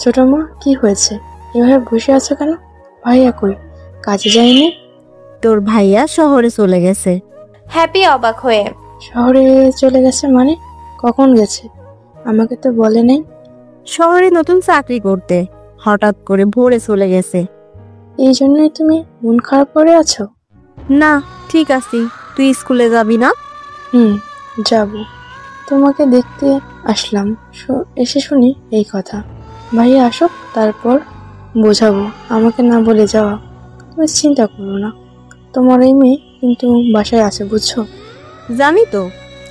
ছোট মা, কি হয়েছে? এভাবে বসে আছো কেন? ভাইয়া কই? কাজে যায়নি? তোর ভাইয়া শহরে চলে গেছে। হ্যাপি অবাক হয়ে, শহরে চলে গেছে মানে? কখন গেছে? আমাকে তো বলে নাই। শহরে নতুন চাকরি করতে, হঠাৎ করে ভোরে চলে গেছে। এই জন্যই তুমি মন খারাপ করে আছো? না, ঠিক আছি। তুই স্কুলে যাবি না? যাব। তোমাকে দেখতে আসলাম, এসে শুনি এই কথা। ভাইয়া আসুক, তারপর বোঝাবো। আমাকে না বলে যাওয়া। তুমি চিন্তা করো না, তোমার এই মেয়ে কিন্তু বাসায় আছে, বুঝছো? জানি তো।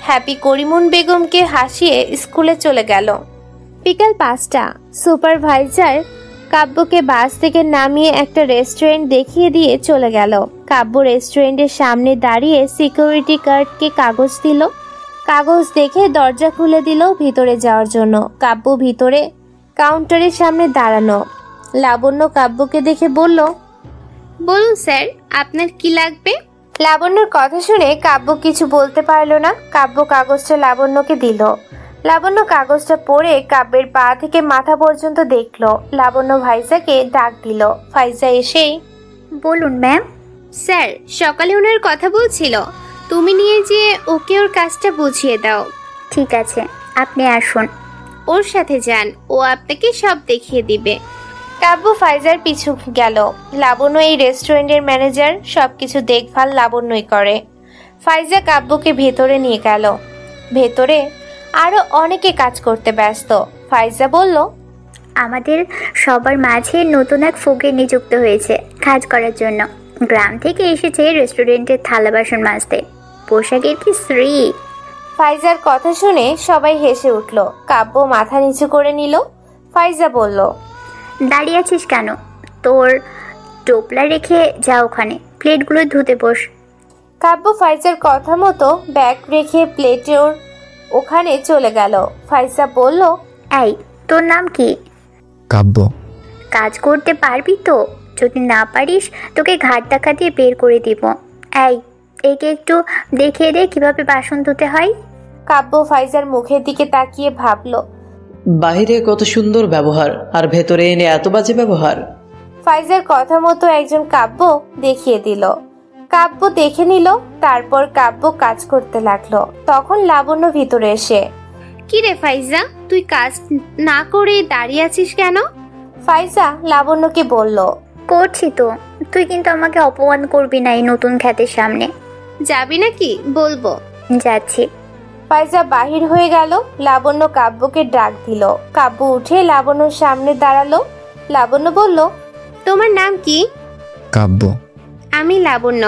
হ্যাপি করিমন বেগমকে হাসিয়ে স্কুলে চলে গেল। বিকাল 5টা। সুপারভাইজার কাব্যকে বাস থেকে নামিয়ে একটা রেস্টুরেন্ট দেখিয়ে দিয়ে চলে গেল। কাব্য রেস্টুরেন্টের সামনে দাঁড়িয়ে সিকিউরিটি গার্ডকে কাগজ দিল। কাগজ দেখে দরজা খুলে দিল ভিতরে যাওয়ার জন্য। কাব্য ভিতরে কাউন্টারের সামনে দাঁড়ানো। লাবণ্য কাব্যকে দেখে বলল, বলুন স্যার, আপনার কি লাগবে? লাবণ্যর কথা শুনে কাব্য কিছু বলতে পারল না। কাব্য কাগজটা লাবণ্যকে দিল। লাবণ্য কাগজটা পড়ে কাব্যের পা থেকে মাথা পর্যন্ত দেখলো। লাবণ্য ভাইজাকে ডাক দিল। ফাইজা এসেই, বলুন ম্যাম। স্যার, সকালে ওনার কথা বলছিল, তুমি নিয়ে যেয়ে ওকে ওর কাজটা বুঝিয়ে দাও। ঠিক আছে, আপনি আসুন, ওর সাথে যান, ও আপনাকে সব দেখিয়ে দিবে। কাব্য ফাইজার পিছু গেল। লাবণ্য এই রেস্টুরেন্টের ম্যানেজার, সবকিছু দেখভাল লাবণ্যই করে। ফাইজা কাব্যকে ভেতরে নিয়ে গেল। ভেতরে আরো অনেকে কাজ করতে ব্যস্ত। ফাইজা বলল, আমাদের সবার মাঝে নতুন এক ফকির নিযুক্ত হয়েছে কাজ করার জন্য। গ্রাম থেকে এসেছে রেস্টুরেন্টের থালা বাসন মাজতে। পোশাকের কি শ্রী! ফাইজার কথা শুনে সবাই হেসে উঠল। কাব্য মাথা নিচু করে নিল। ফাইজা বলল, দাঁড়িয়ে আছিস কেন? তোর টোপলা রেখে যা ওখানে, প্লেটগুলো ধুতে বস। কাব্য ফাইজার কথা মতো ব্যাগ রেখে প্লেটের ওখানে চলে গেল। ফাইজা বলল, এই, তোর নাম কি? কাব্য। কাজ করতে পারবি তো? যদি না পারিস তোকে ঘাট ধাক্কা দিয়ে বের করে দিব। এই, একে একটু দেখিয়ে দে কিভাবে বাসন ধুতে হয়। কাব্য ফাইজার মুখের দিকে তাকিয়ে ভাবল, বাইরে কত সুন্দর ব্যবহার, আর ভেতরে এনে এত বাজে ব্যবহার। ফাইজার কথা মতো একজন কাব্য দেখিয়ে দিল। কাব্য দেখে নিল, তারপর কাব্য কাজ করতে লাগলো। তখন লাবণ্য ভিতরে এসে, কি রে ফাইজা, তুই কাজ না করে দাঁড়িয়ে আছিস কেন? ফাইজা লাবণ্যকে বলল, করছি তো, তুই কিন্তু আমাকে অপমান করবি না এই নতুন খ্যাতের সামনে। যাবি নাকি? বলবো। যাচ্ছি। ফাইজা বাহির হয়ে গেল। লাবণ্য কাব্যকে ডাক দিল। কাব্য উঠে লাবণ্যর সামনে দাঁড়ালো। লাবণ্য বলল, তোমার নাম কি? কাব্য। আমি লাবণ্য,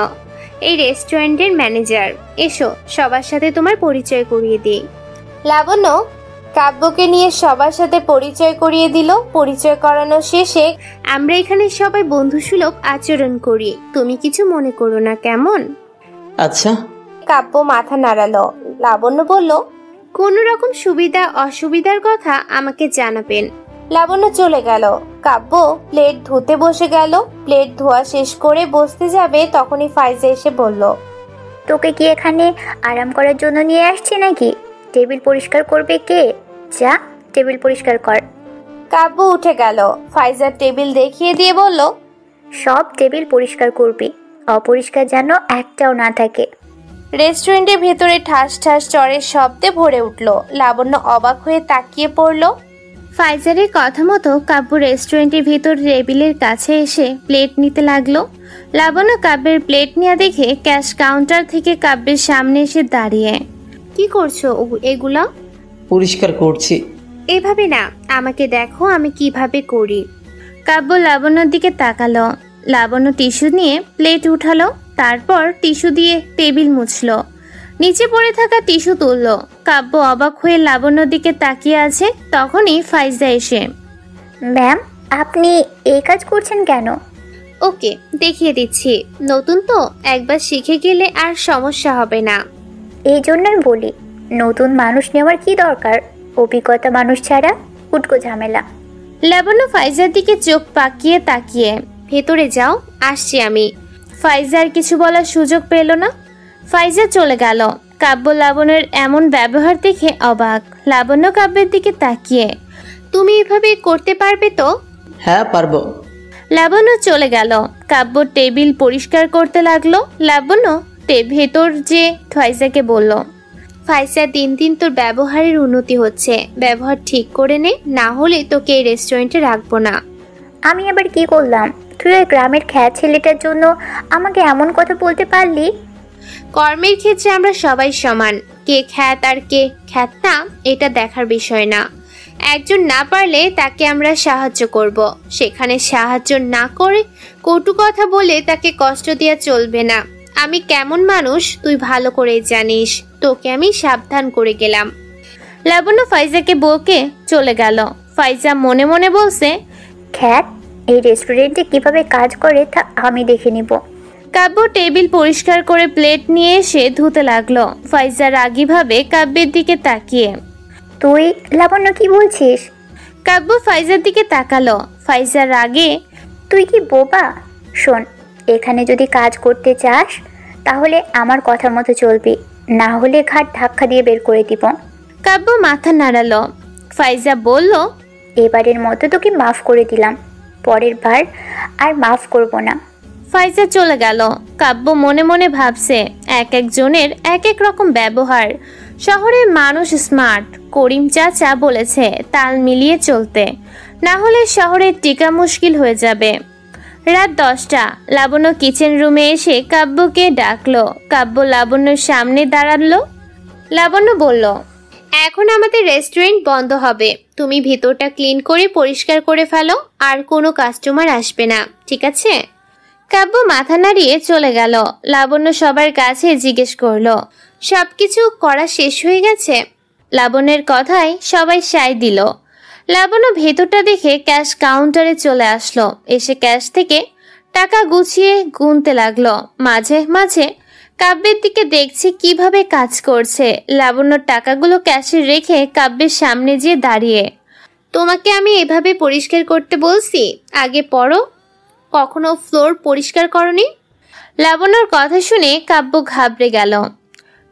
এই রেস্টুরেন্টের ম্যানেজার। এসো সবার সাথে তোমার পরিচয় করিয়ে দিই। লাবণ্য কাব্যকে নিয়ে সবার সাথে পরিচয় করিয়ে দিল। পরিচয় করানো শেষে, আমরা এখানে সবাই বন্ধুসুলভ আচরণ করি, তুমি কিছু মনে করো না, কেমন? আচ্ছা। কাব্য মাথা নাড়ালো। লাবণ্য বলল, কোনো রকম সুবিধা অসুবিধার কথা আমাকে জানাবেন। লাবণ্য চলে গেল। কাব্য প্লেট ধুতে বসে গেল। প্লেট ধোয়া শেষ করে বসতে যাবে, তখনই ফাইজা এসে বলল, তোকে কি এখানে আরাম করার জন্য নিয়ে আসছে নাকি? টেবিল পরিষ্কার করবে কে? যা টেবিল পরিষ্কার কর। কাব্য উঠে গেল। ফাইজা টেবিল দেখিয়ে দিয়ে বলল, সব টেবিল পরিষ্কার করবি, অপরিষ্কার যেন একটাও না থাকে। রেস্টুরেন্টের ভেতরে ঠাস ঠাস চড়ের শব্দে ভরে উঠল। লাবণ্য অবাক হয়ে তাকিয়ে পড়ল। ফাইজারের কথা মতো কাব্য রেস্টুরেন্টের ভিতর টেবিলের কাছে এসে প্লেট নিতে লাগলো। লাবণ্য কাব্যের প্লেট নেওয়া দেখে ক্যাশ কাউন্টার থেকে কাব্যের সামনে এসে দাঁড়িয়ে, কি করছো এগুলো? পরিষ্কার করছি। এভাবে না, আমাকে দেখো আমি কিভাবে করি। কাব্য লাবণ্যর দিকে তাকালো। লাবণ্য টিস্যু নিয়ে প্লেট উঠালো, তারপর টিস্যু দিয়ে টেবিল মুছলো, নিচে পড়ে থাকা টিস্যু তুললো। কাব্য অবাক হয়ে লাবণ্যর দিকে তাকিয়ে আছে। তখনই ফাইজা এসে, ম্যাম আপনি এই কাজ করছেন কেন? ওকে দেখিয়ে দিচ্ছি, নতুন তো, একবার শিখে গেলে আর সমস্যা হবে না। এই জন্যই বলি নতুন মানুষ নেওয়ার কি দরকার, অভিজ্ঞতা মানুষ ছাড়া উটকো ঝামেলা। লাবণ্য ফাইজার দিকে চোখ পাকিয়ে তাকিয়ে, ভেতরে যাও, আসছি আমি। ফাইজার কিছু বলার সুযোগ পেল না। ফাইজা চলে গেল। কাব্য লাবণ্যের এমন ব্যবহার দেখে অবাক। লাবণ্য কাব্যের দিকে তাকিয়ে, তুমি এভাবে করতে পারবে তো? হ্যাঁ পারবো। লাবণ্য চলে গেল। কাব্য টেবিল পরিষ্কার করতে লাগলো। লাবণ্য ভেতর যে ফাইজাকে বলল, ফাইজা দিন দিন তোর ব্যবহারের উন্নতি হচ্ছে, ব্যবহার ঠিক করে নে, না হলে তোকে এই রেস্টুরেন্টে রাখবো না। আমি আবার কি করলাম? তুই ওই গ্রামের খ্যাত ছেলেটার জন্য আমাকে এমন কথা বলতে পারলি? কর্মের ক্ষেত্রে আমরা সবাই সমান, কে খ্যাত আর কে খ্যাত না এটা দেখার বিষয় না। একজন না পারলে তাকে আমরা সাহায্য করব, সেখানে সাহায্য না করে কটু কথা বলে তাকে কষ্ট দেওয়া চলবে না। আমি কেমন মানুষ তুই ভালো করে জানিস, তোকে আমি সাবধান করে গেলাম। লাবণ্য ফাইজাকে বকে চলে গেল। ফাইজা মনে মনে বলছে, খ্যাত এই রেস্টুরেন্টে কিভাবে কাজ করে তা আমি দেখে নিব। কাব্য টেবিল পরিষ্কার করে প্লেট নিয়ে এসে ধুতে লাগলো। ফাইজা রাগীভাবে কাব্যের দিকে তাকিয়ে, তুই লাবণ্য কি বলছিস? কাব্য ফাইজার দিকে তাকালো। ফাইজা রাগে, তুই কি বোবা? শোন, এখানে যদি কাজ করতে চাস তাহলে আমার কথা মতো চলবি, না হলে ঘাট ধাক্কা দিয়ে বের করে দিব। কাব্য মাথা নাড়ালো। ফাইজা বলল, এবারের মতো তোকে মাফ করে দিলাম, পরের বার আর মাফ করব না। ফাইজা চলে গেল। কাব্য মনে মনে ভাবছে, এক একজনের এক এক রকম ব্যবহার। শহরের মানুষ স্মার্ট, করিম চাচা বলেছে তাল মিলিয়ে চলতে, না হলে শহরের টিকা মুশকিল হয়ে যাবে। রাত 10টা। লাবণ্য কিচেন রুমে এসে কাব্যকে ডাকলো। কাব্য লাবণ্যর সামনে দাঁড়ালো। লাবণ্য বলল, এখন আমাদের রেস্টুরেন্ট বন্ধ হবে। তুমি ভিতরটা ক্লিন করে পরিষ্কার করে ফেলো, আর কোনো কাস্টমার আসবে না, ঠিক আছে? কাব্য মাথা নাড়িয়ে চলে গেল। লাবণ্য সবার কাছে জিজ্ঞেস করলো, সবকিছু করা শেষ হয়ে গেছে? লাবণ্যের কথায় সবাই সায় দিল। লাবণ্য ভেতরটা দেখে ক্যাশ কাউন্টারে চলে আসলো। এসে ক্যাশ থেকে টাকা গুছিয়ে গুনতে লাগলো। মাঝে মাঝে কাব্যের দিকে দেখছে কিভাবে কাজ করছে। লাবণ্য টাকাগুলো ক্যাশে রেখে কাব্যের সামনে যেয়ে দাঁড়িয়ে, তোমাকে আমি এভাবে পরিষ্কার করতে বলছি? আগে পড়ো, কখনো ফ্লোর পরিষ্কার করনি? লাবণ্যর কথা শুনে কাব্য ঘাবড়ে গেল।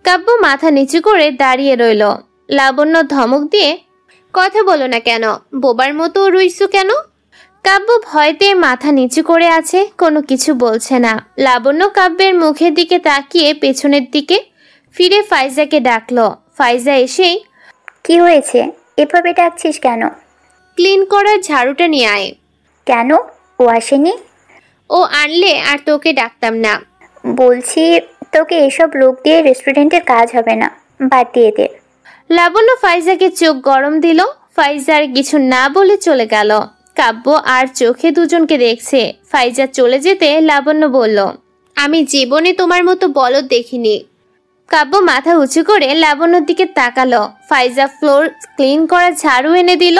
কাব্য মাথা নিচু করে দাঁড়িয়ে রইল। লাবণ্য ধমক দিয়ে, কথা বলো না কেন? বোবার মতো রইছো কেন? কাব্য ভয়তে মাথা নিচু করে আছে, কোনো কিছু বলছে না। লাবণ্য কাব্যের মুখের দিকে তাকিয়ে পেছনের দিকে ফিরে ফাইজাকে ডাকলো। ফাইজা এসেই, কি হয়েছে? এভাবে ডাকছিস কেন? ক্লিন করার ঝাড়ুটা নিয়ে আয়। কেন? ও আসেনি? ও আনলে আর তোকে ডাকতাম না। বলছি, তোকে এসব লোক দিয়ে রেস্টুরেন্টের কাজ হবে না, বাদ দিয়ে দে। লাবণ্য ফাইজাকে চোখ গরম দিল। ফাইজার কিছু না বলে চলে গেল। কাব্য আর চোখে দুজনকে দেখছে। ফাইজা চলে যেতে লাবণ্য বলল, আমি জীবনে তোমার মতো বলদ দেখিনি। কাব্য মাথা উঁচু করে লাবণ্যর দিকে তাকালো। ফাইজা ফ্লোর ক্লিন করা ঝাড়ু এনে দিল।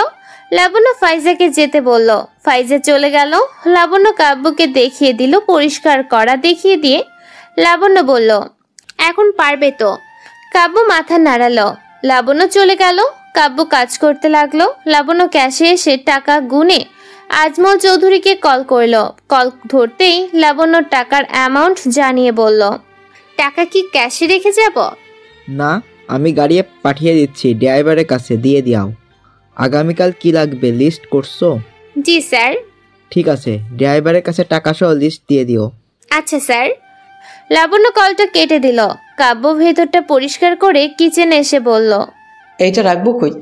লাবণ্য ফাইজাকে যেতে বলল। ফাইজা চলে গেল। লাবণ্য কাব্যকে দেখিয়ে দিল পরিষ্কার করা। দেখিয়ে দিয়ে লাবণ্য বলল, এখন পারবে তো? কাব্য মাথা নাড়ালো। লাবণ্য চলে গেল। কাব্য কাজ করতে লাগলো। লাবণ্য ক্যাশে এসে টাকা গুনে আজমল চৌধুরীকে কল করলো। কল ধরতেই লাবণ্য টাকার অ্যামাউন্ট জানিয়ে বলল, টাকা কি ক্যাশে রেখে যাব? না, আমি গাড়ি পাঠিয়ে দিচ্ছি, ড্রাইভারের কাছে দিয়ে দিও। আগামীকাল কি লাগবে লিস্ট করছো? জি স্যার। ঠিক আছে, ড্রাইভারের কাছে টাকা সহ লিস্ট দিয়ে দিও। আচ্ছা স্যার। লাবণ্য কলটা কেটে দিল। কাব্য ভেতরটা পরিষ্কার করে কিচেনে এসে বলল, এইটা রাখবো কই?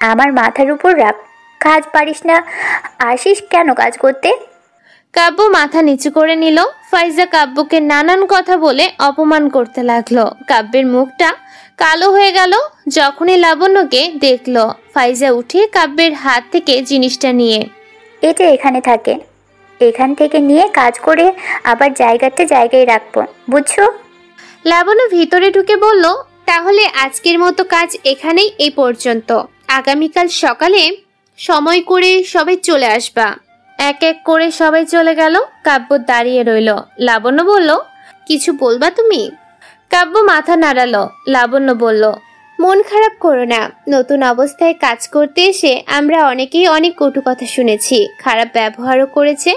আমার মাথার উপর রাখ। কাজ পারিস না, আসিস কেন কাজ করতে? কাব্য মাথা নিচু করে নিল। ফাইজা কাব্যকে নানান কথা বলে অপমান করতে লাগলো। কাব্যের মুখটা কালো হয়ে গেল যখনই লাবণ্যকে দেখলো। ফাইজা উঠে কাব্যের হাত থেকে জিনিসটা নিয়ে, এটা এখানে থাকে, এখান থেকে নিয়ে কাজ করে আবার জায়গায় রাখবো, বুঝছো? লাবণ্য ভিতরে ঢুকে বলল, তাহলে আজকের মতো কাজ এখানেই এই পর্যন্ত। আগামীকাল সকালে সময় করে সবাই চলে আসবা। এক এক করে সবাই চলে গেল। কাব্য দাঁড়িয়ে রইল। লাবণ্য বলল, কিছু বলবা তুমি? কাব্য মাথা নাড়ালো। লাবণ্য বলল, মন খারাপ করো না। নতুন অবস্থায় কাজ করতে এসে আমরা অনেকেই অনেক কটু কথা শুনেছি, খারাপ ব্যবহারও করেছে।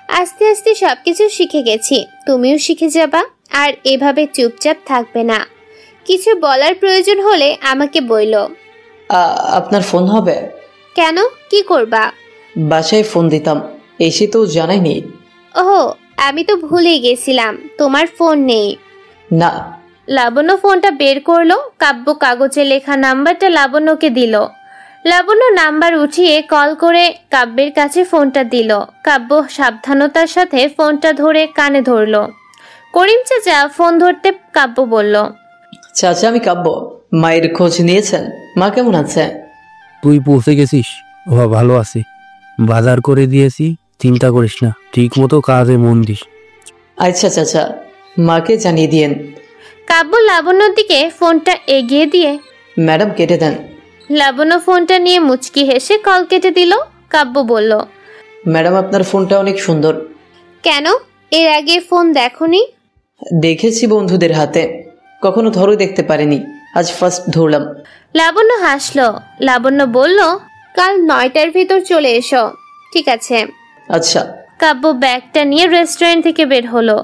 আস্তে আস্তে সবকিছু শিখে গেছি, তুমিও শিখে যাবা। আর এভাবে চুপচাপ থাকবে না, কিছু বলার প্রয়োজন হলে আমাকে বইলো। আপনার ফোন হবে? কেন, কি করবা? বাসায় ফোন দিতাম, এসে তো জানাইনি। ওহ, আমি তো ভুলে গেছিলাম, তোমার ফোন নেই। না। লাবণ্য ফোনটা বের করলো। কাব্য কাগজে লেখা নাম্বারটা লাবণ্যকে দিল। লাবণ্য নাম্বার উঠিয়ে কল করে কাব্যের কাছে ফোনটা দিল। কাব্য সাবধানতার সাথে ফোনটা ধরে কানে ধরলো। করিম চাচা ফোন ধরতে কাব্য বলল, চাচা আমি কাব্য। মায়ের খোঁজ নিয়েছেন? মা কেমন আছে? তুই পৌঁছে গেছিস? ও ভালো আছে, বাজার করে দিয়েছি, চিন্তা করিস না, ঠিক মতো কাজে মন দিস। আচ্ছা চাচা, মাকে জানিয়ে দিয়েন। কাব্য লাবণ্যর দিকে ফোনটা এগিয়ে দিয়ে, ম্যাডাম কেটে দেন। লাবণ্য ফোনটা নিয়ে মুচকি হেসে কল কেটে দিল। কাব্য বলল, ম্যাডাম আপনার ফোনটা অনেক সুন্দর। কেন, এর আগে ফোন দেখোনি? দেখেছি বন্ধুদের হাতে, কখনো ধরে দেখতে পারিনি, আজ ফার্স্ট ধরলাম। লাবণ্য হাসলো। লাবণ্য বলল, কাল 9টার ভিতর চলে এসো, ঠিক আছে? আচ্ছা। কাব্য ব্যাগটা নিয়ে রেস্টুরেন্ট থেকে বের হলো।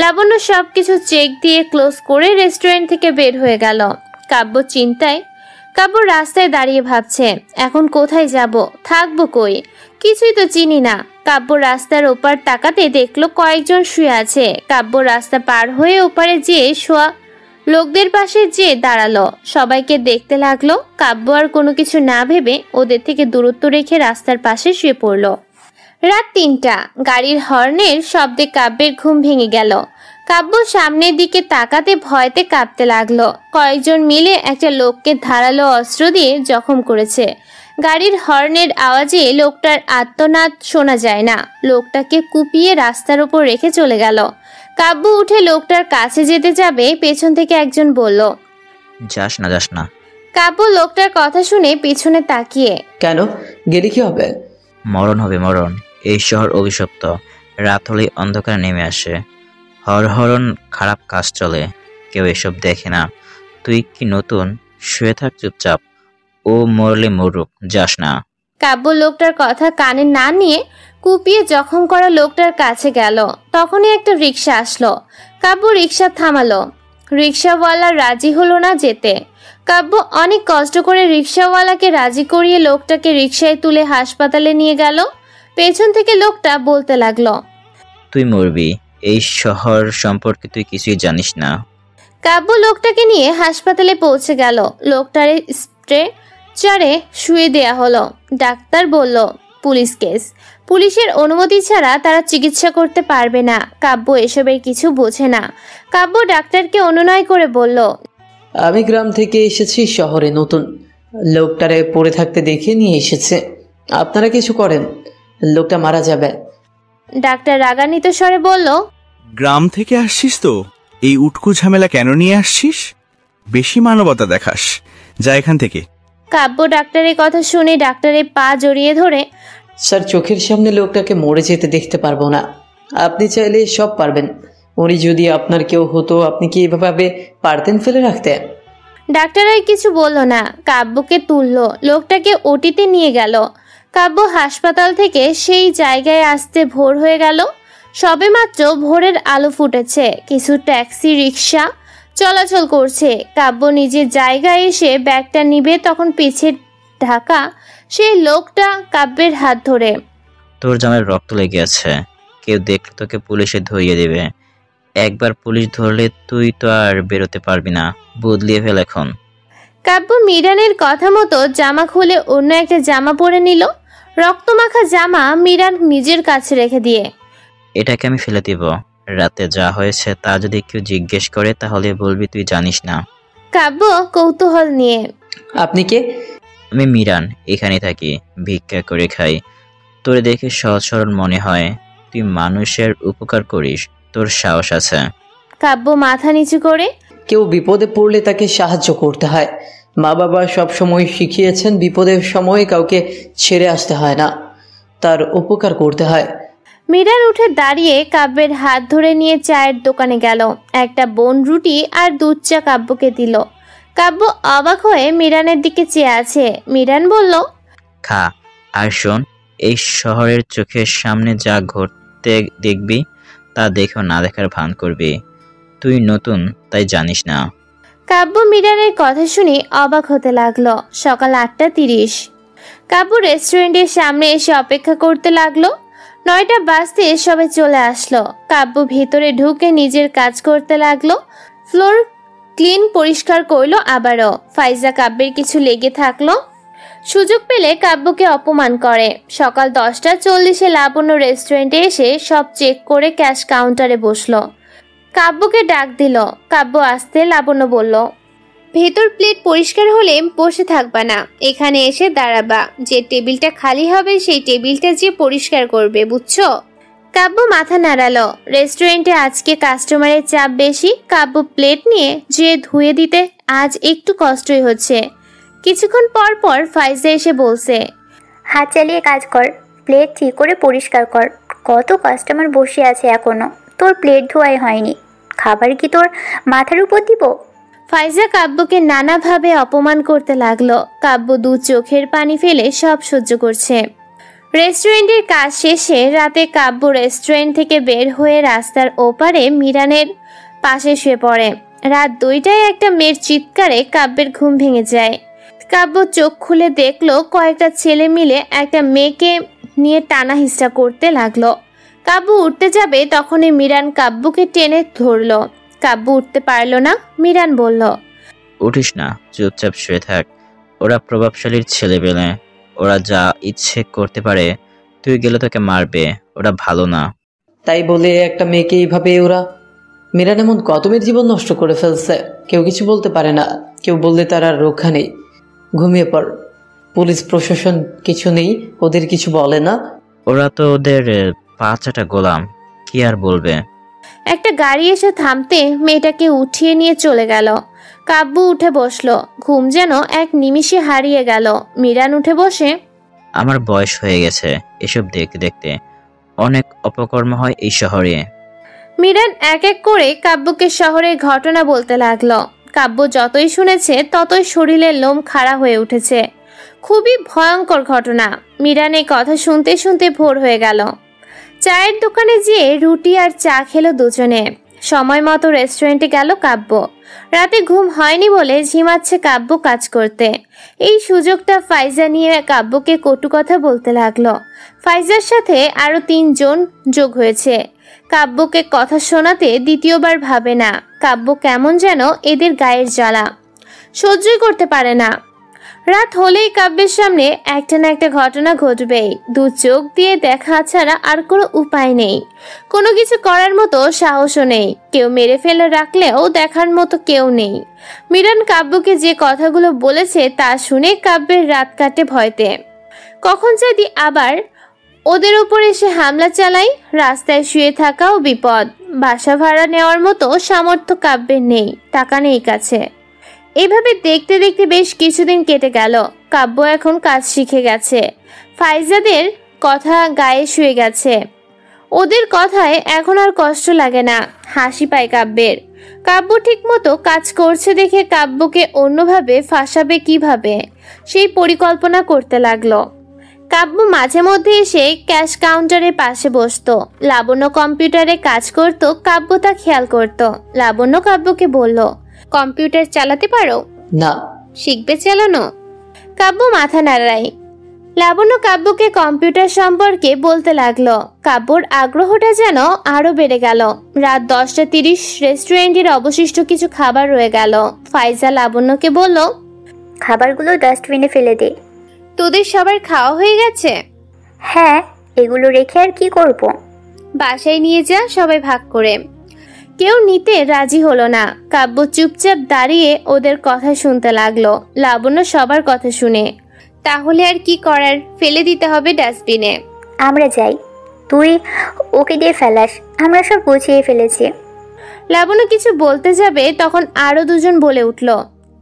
লাবণ্য সবকিছু চেক দিয়ে ক্লোজ করে রেস্টুরেন্ট থেকে বের হয়ে গেল। কাব্য চিন্তায়। কাব্য রাস্তায় দাঁড়িয়ে ভাবছে, এখন কোথায় যাব, থাকবো কই, কিছুই তো চিনি না। কাব্য রাস্তার ওপার তাকাতে দেখলো কয়েকজন শুয়ে আছে। কাব্য রাস্তা পার হয়ে ওপারে যেয়ে শোয়া লোকদের পাশে যেয়ে দাঁড়ালো। সবাইকে দেখতে লাগলো। কাব্য আর কোনো কিছু না ভেবে ওদের থেকে দূরত্ব রেখে রাস্তার পাশে শুয়ে পড়লো। রাত 3টা। গাড়ির হর্নের শব্দে কাব্যের ঘুম ভেঙে গেল। কাব্য সামনের দিকে তাকাতে ভয়তে কাঁপতে লাগলো। কয়েকজন মিলে একটা লোককে ধারালো অস্ত্র দিয়ে জখম করেছে। গাড়ির হর্নের আওয়াজে লোকটার আর্তনাদ শোনা যায় না। লোকটাকে কুপিয়ে রাস্তার উপর রেখে চলে গেল। কাব্য উঠে লোকটার কাছে যেতে যাবে, পেছন থেকে একজন বলল, যাস না। কাব্য লোকটার কথা শুনে পিছনে তাকিয়ে, কেন? গেলে কি হবে? মরণ হবে, মরণ। এই শহর অভিশপ্ত। রাত হলেই অন্ধকার নেমে আসে, হরহরণ খারাপ কাজ চলে, কেউ এসব দেখে না। তুই কি নতুন? শুয়ে থাক চুপচাপ। ও মরলে মরুক, যাস না। কাব্য লোকটার কথা কানে না নিয়ে কুপিয়ে জখম করা লোকটার কাছে গেল। তখনই একটা রিক্সা আসলো। কাব্য রিক্সা থামালো। রিক্সাওয়ালা রাজি হলো না যেতে। কাব্য অনেক কষ্ট করে রিক্সাওয়ালাকে রাজি করিয়ে লোকটাকে রিক্সায় তুলে হাসপাতালে নিয়ে গেল। পেছন থেকে লোকটা বলতে লাগলো, তুই মরবি। এই শহর সম্পর্কে তুই কিছুই জানিস না। কাব্য লোকটাকে নিয়ে হাসপাতালে পৌঁছে গেল। লোকটারে স্ট্রেচারে শুয়ে দেয়া হলো। ডাক্তার বলল, পুলিশ কেস, পুলিশের অনুমতি ছাড়া তারা চিকিৎসা করতে পারবে না। কাব্য এসবের কিছু বোঝে না। কাব্য ডাক্তারকে অনুনয় করে বলল, আমি গ্রাম থেকে এসেছি, শহরে নতুন। লোকটারে পড়ে থাকতে দেখে নিয়ে এসেছে। আপনারা কিছু করেন, লোকটা মারা যাবে। ডাক্তার রাগান্বিত স্বরে বলল, গ্রাম থেকে আসছিস তো এই উটকো ঝামেলা কেন নিয়ে আসছিস? বেশি মানবতা দেখাস, যা এখান থেকে। কাব্য ডাক্তারের কথা শুনে ডাক্তারের পা জড়িয়ে ধরে, স্যার, চোখের সামনে লোকটাকে মরে যেতে দেখতে পারবো না। আপনি চাইলে সব পারবেন। উনি যদি আপনার কেউ হতো, আপনি কি এভাবে পারতেন ফেলে রাখতে? ডাক্তার আর কিছু বলল না। কাব্যকে তুললো, লোকটাকে ওটিতে নিয়ে গেল। কাব্য হাসপাতাল থেকে সেই জায়গায় আসতে ভোর হয়ে গেল। সবেমাত্র ভোরের আলো ফুটেছে। কিছু ট্যাক্সি রিক্সা চলাচল করছে। কাব্য নিজের জায়গায় এসে ব্যাগটা নিবে, তখন পিছে ঢাকা সেই লোকটা কাব্যের হাত ধরে, তোর জামায় রক্ত লেগে আছে, কেউ দেখলে তোকে পুলিশে ধরিয়ে দেবে। একবার পুলিশ ধরলে তুই তো আর বেরোতে পারবি না। বদলিয়ে ফেল এখন। কাব্য মিরানের কথা মতো জামা খুলে অন্য একটা জামা পরে নিল। রক্তমাখা জামা মিরান নিজের কাছে রেখে দিয়ে, এটাকে আমি ফেলে দিব। রাতে যা হয়েছে তা যদি কেউ জিজ্ঞেস করে তাহলে বলবি তুই জানিস না। কাব্য কৌতূহল নিয়ে, আপনি কে? আমি মিরান, এখানে থাকি, ভিক্ষা করে খাই। তোর দেখে সহজ সরল মনে হয়, তুই মানুষের উপকার করিস, তোর সাহস আছে। কাব্য মাথা নিচু করে, কেউ বিপদে পড়লে তাকে সাহায্য করতে হয়। মা বাবা সব সময় শিখিয়েছেন, বিপদের সময় কাউকে ছেড়ে আসতে হয় না, তার উপকার করতে হয়। মিরান উঠে দাঁড়িয়ে কাব্যের হাত ধরে নিয়ে চায়ের দোকানে গেল। একটা বোন রুটি আর দুধ চা কাব্যকে দিল। কাব্য অবাক হয়ে মিরানের দিকে চেয়ে আছে। মিরান বলল, খা। আর শোন, এই শহরের চোখের সামনে যা ঘটতে দেখবি তা দেখেও না দেখার ভান করবি। তুই নতুন তাই জানিস না। কাব্য মিরানের কথা শুনে অবাক হতে লাগলো। সকাল 8:30। কাব্য রেস্টুরেন্টের সামনে এসে অপেক্ষা করতে লাগলো। 9টা বাজতে সবাই চলে আসলো। কাব্য ভেতরে ঢুকে নিজের কাজ করতে লাগলো। ফ্লোর ক্লিন পরিষ্কার করলো আবারও। ফাইজা কাব্যের কিছু লেগে থাকলো। সুযোগ পেলে কাব্যকে অপমান করে। সকাল 10:40-এ লাবণ্য রেস্টুরেন্টে এসে সব চেক করে ক্যাশ কাউন্টারে বসলো। কাব্যকে ডাক দিল। কাব্য আসতে লাবণ্য বলল, ভেতর প্লেট পরিষ্কার হলে বসে থাকবা না, এখানে এসে দাঁড়াবা। যে টেবিলটা খালি হবে সেই টেবিলটা যে পরিষ্কার করবে, বুঝছো? কাব্য মাথা নাড়ালো। রেস্টুরেন্টে আজকে কাস্টমারের চাপ বেশি। কাব্য প্লেট নিয়ে যে ধুয়ে দিতে আজ একটু কষ্টই হচ্ছে। কিছুক্ষণ পর পর ফাইজা এসে বলছে, হাত চালিয়ে কাজ কর, প্লেট ঠিক করে পরিষ্কার কর। কত কাস্টমার বসে আছে এখনো, তোর প্লেট ধোয়াই হয়নি। খাবার কি তোর মাথার উপর দিব? ফাইজা কাব্যকে নানাভাবে অপমান করতে লাগলো। কাব্য দু চোখের পানি ফেলে সব সহ্য করছে। রেস্টুরেন্টের কাজ শেষে রাতে কাব্য রেস্টুরেন্ট থেকে বের হয়ে রাস্তার ওপারে মিরানের পাশে শুয়ে পড়ে। রাত 2টায় একটা মেয়ের চিৎকারে কাব্যের ঘুম ভেঙে যায়। কাব্য চোখ খুলে দেখলো কয়েকটা ছেলে মিলে একটা মেয়েকে নিয়ে টানা হিস্টা করতে লাগলো। কাব্য উঠতে যাবে তখনই মিরান কাব্যকে টেনে ধরলো। কাব্য উঠতে পারলো না। মিরান বলল, উঠিস না, চুপচাপ শুয়ে থাক। ওরা প্রভাবশালীর ছেলেবেলে, ওরা যা ইচ্ছে করতে পারে। তুই গেলে তোকে মারবে, ওরা ভালো না। তাই বলে একটা মেয়েকে এইভাবে ওরা? মিরান এমন কত মেয়ের জীবন নষ্ট করে ফেলছে, কেউ কিছু বলতে পারে না। কেউ বললে তার আর রক্ষা নেই। ঘুমিয়ে পড়। পুলিশ প্রশাসন কিছু নেই, ওদের কিছু বলে না। ওরা তো ওদের পাঁচটা গোলাম, কি আর বলবে। একটা গাড়ি এসে থামতে মেয়েটাকে উঠিয়ে নিয়ে চলে গেল। কাব্য উঠে বসলো। ঘুম যেন এক নিমিষে হারিয়ে গেল। মিরান উঠে বসে, আমার বয়স হয়ে গেছে, এসব দেখতে দেখতে অনেক অপকর্ম হয় এই শহরে। মিরান এক এক করে কাব্যকে শহরের ঘটনা বলতে লাগলো। কাব্য যতই শুনেছে ততই শরীরের লোম খাড়া হয়ে উঠেছে। খুবই ভয়ঙ্কর ঘটনা। মিরান এই কথা শুনতে শুনতে ভোর হয়ে গেল। চায়ের দোকানে যেয়ে রুটি আর চা খেলো দুজনে। সময় মতো রেস্টুরেন্টে গেল কাব্য। রাতে ঘুম হয়নি বলে ঝিমাচ্ছে কাব্য কাজ করতে। এই সুযোগটা ফাইজা নিয়ে কাব্যকে কটু কথা বলতে লাগলো। ফাইজার সাথে আরো 3 জন যোগ হয়েছে। কাব্যকে কথা শোনাতে দ্বিতীয়বার ভাবে না। কাব্য কেমন যেন এদের গায়ের জ্বালা সহ্যই করতে পারে না। রাত হলেই কাব্যের সামনে একটা না একটা ঘটনা ঘটবেই। 2 চোখ দিয়ে দেখা ছাড়া আর কোনো উপায় নেই। কোনো কিছু করার মতো সাহসও নেই। কেউ মেরে ফেলে রাখলেও দেখার মতো কেউ নেই। মিরান কাব্যকে যে কথাগুলো বলেছে তা শুনে কাব্যের রাত কাটে ভয়তে। কখন যদি আবার ওদের উপর এসে হামলা চালাই। রাস্তায় শুয়ে থাকাও বিপদ। বাসা ভাড়া নেওয়ার মতো সামর্থ্য কাব্যের নেই, টাকা নেই কাছে। এভাবে দেখতে দেখতে বেশ কিছুদিন কেটে গেল। কাব্য এখন কাজ শিখে গেছে। ফাইজাদের কথা গায়ে শুয়ে গেছে। ওদের কথায় এখন আর কষ্ট লাগে না, হাসি পায় কাব্যের। কাব্য ঠিক মতো কাজ করছে দেখে কাব্যকে অন্যভাবে ফাঁসাবে কিভাবে সেই পরিকল্পনা করতে লাগলো। কাব্য মাঝে মধ্যে এসে ক্যাশ কাউন্টারের পাশে বসতো। লাবণ্য কম্পিউটারে কাজ করত, কাব্য তা খেয়াল করত। লাবণ্য কাব্যকে বলল, কম্পিউটার চালাতে পারো? না। শিখবে চালানো? কাব্য মাথা নাড়ায়। লাবণ্য কাব্যকে কম্পিউটার সম্পর্কে বলতে লাগলো। কাব্যর আগ্রহটা যেন আরো বেড়ে গেল। রাত 10:30 রেস্টুরেন্টের অবশিষ্ট কিছু খাবার রয়ে গেল। ফাইজা লাবণ্যকে বলল, খাবারগুলো ডাস্টবিনে ফেলে দে। তোদের সবার খাওয়া হয়ে গেছে? হ্যাঁ, এগুলো রেখে আর কি করব? বাসায় নিয়ে যা, সবাই ভাগ করে। কেউ নিতে রাজি হলো না। কাব্য চুপচাপ দাঁড়িয়ে ওদের কথা শুনতে লাগলো। লাবণ্য সবার কথা শুনে, তাহলে আর কি করার, ফেলে দিতে হবে ডাস্টবিনে। আমরা যাই, তুই ওকে দিয়ে ফেলাস, আমরা সব গুছিয়ে ফেলেছি। লাবণ্য কিছু বলতে যাবে তখন আরো 2 জন বলে উঠল,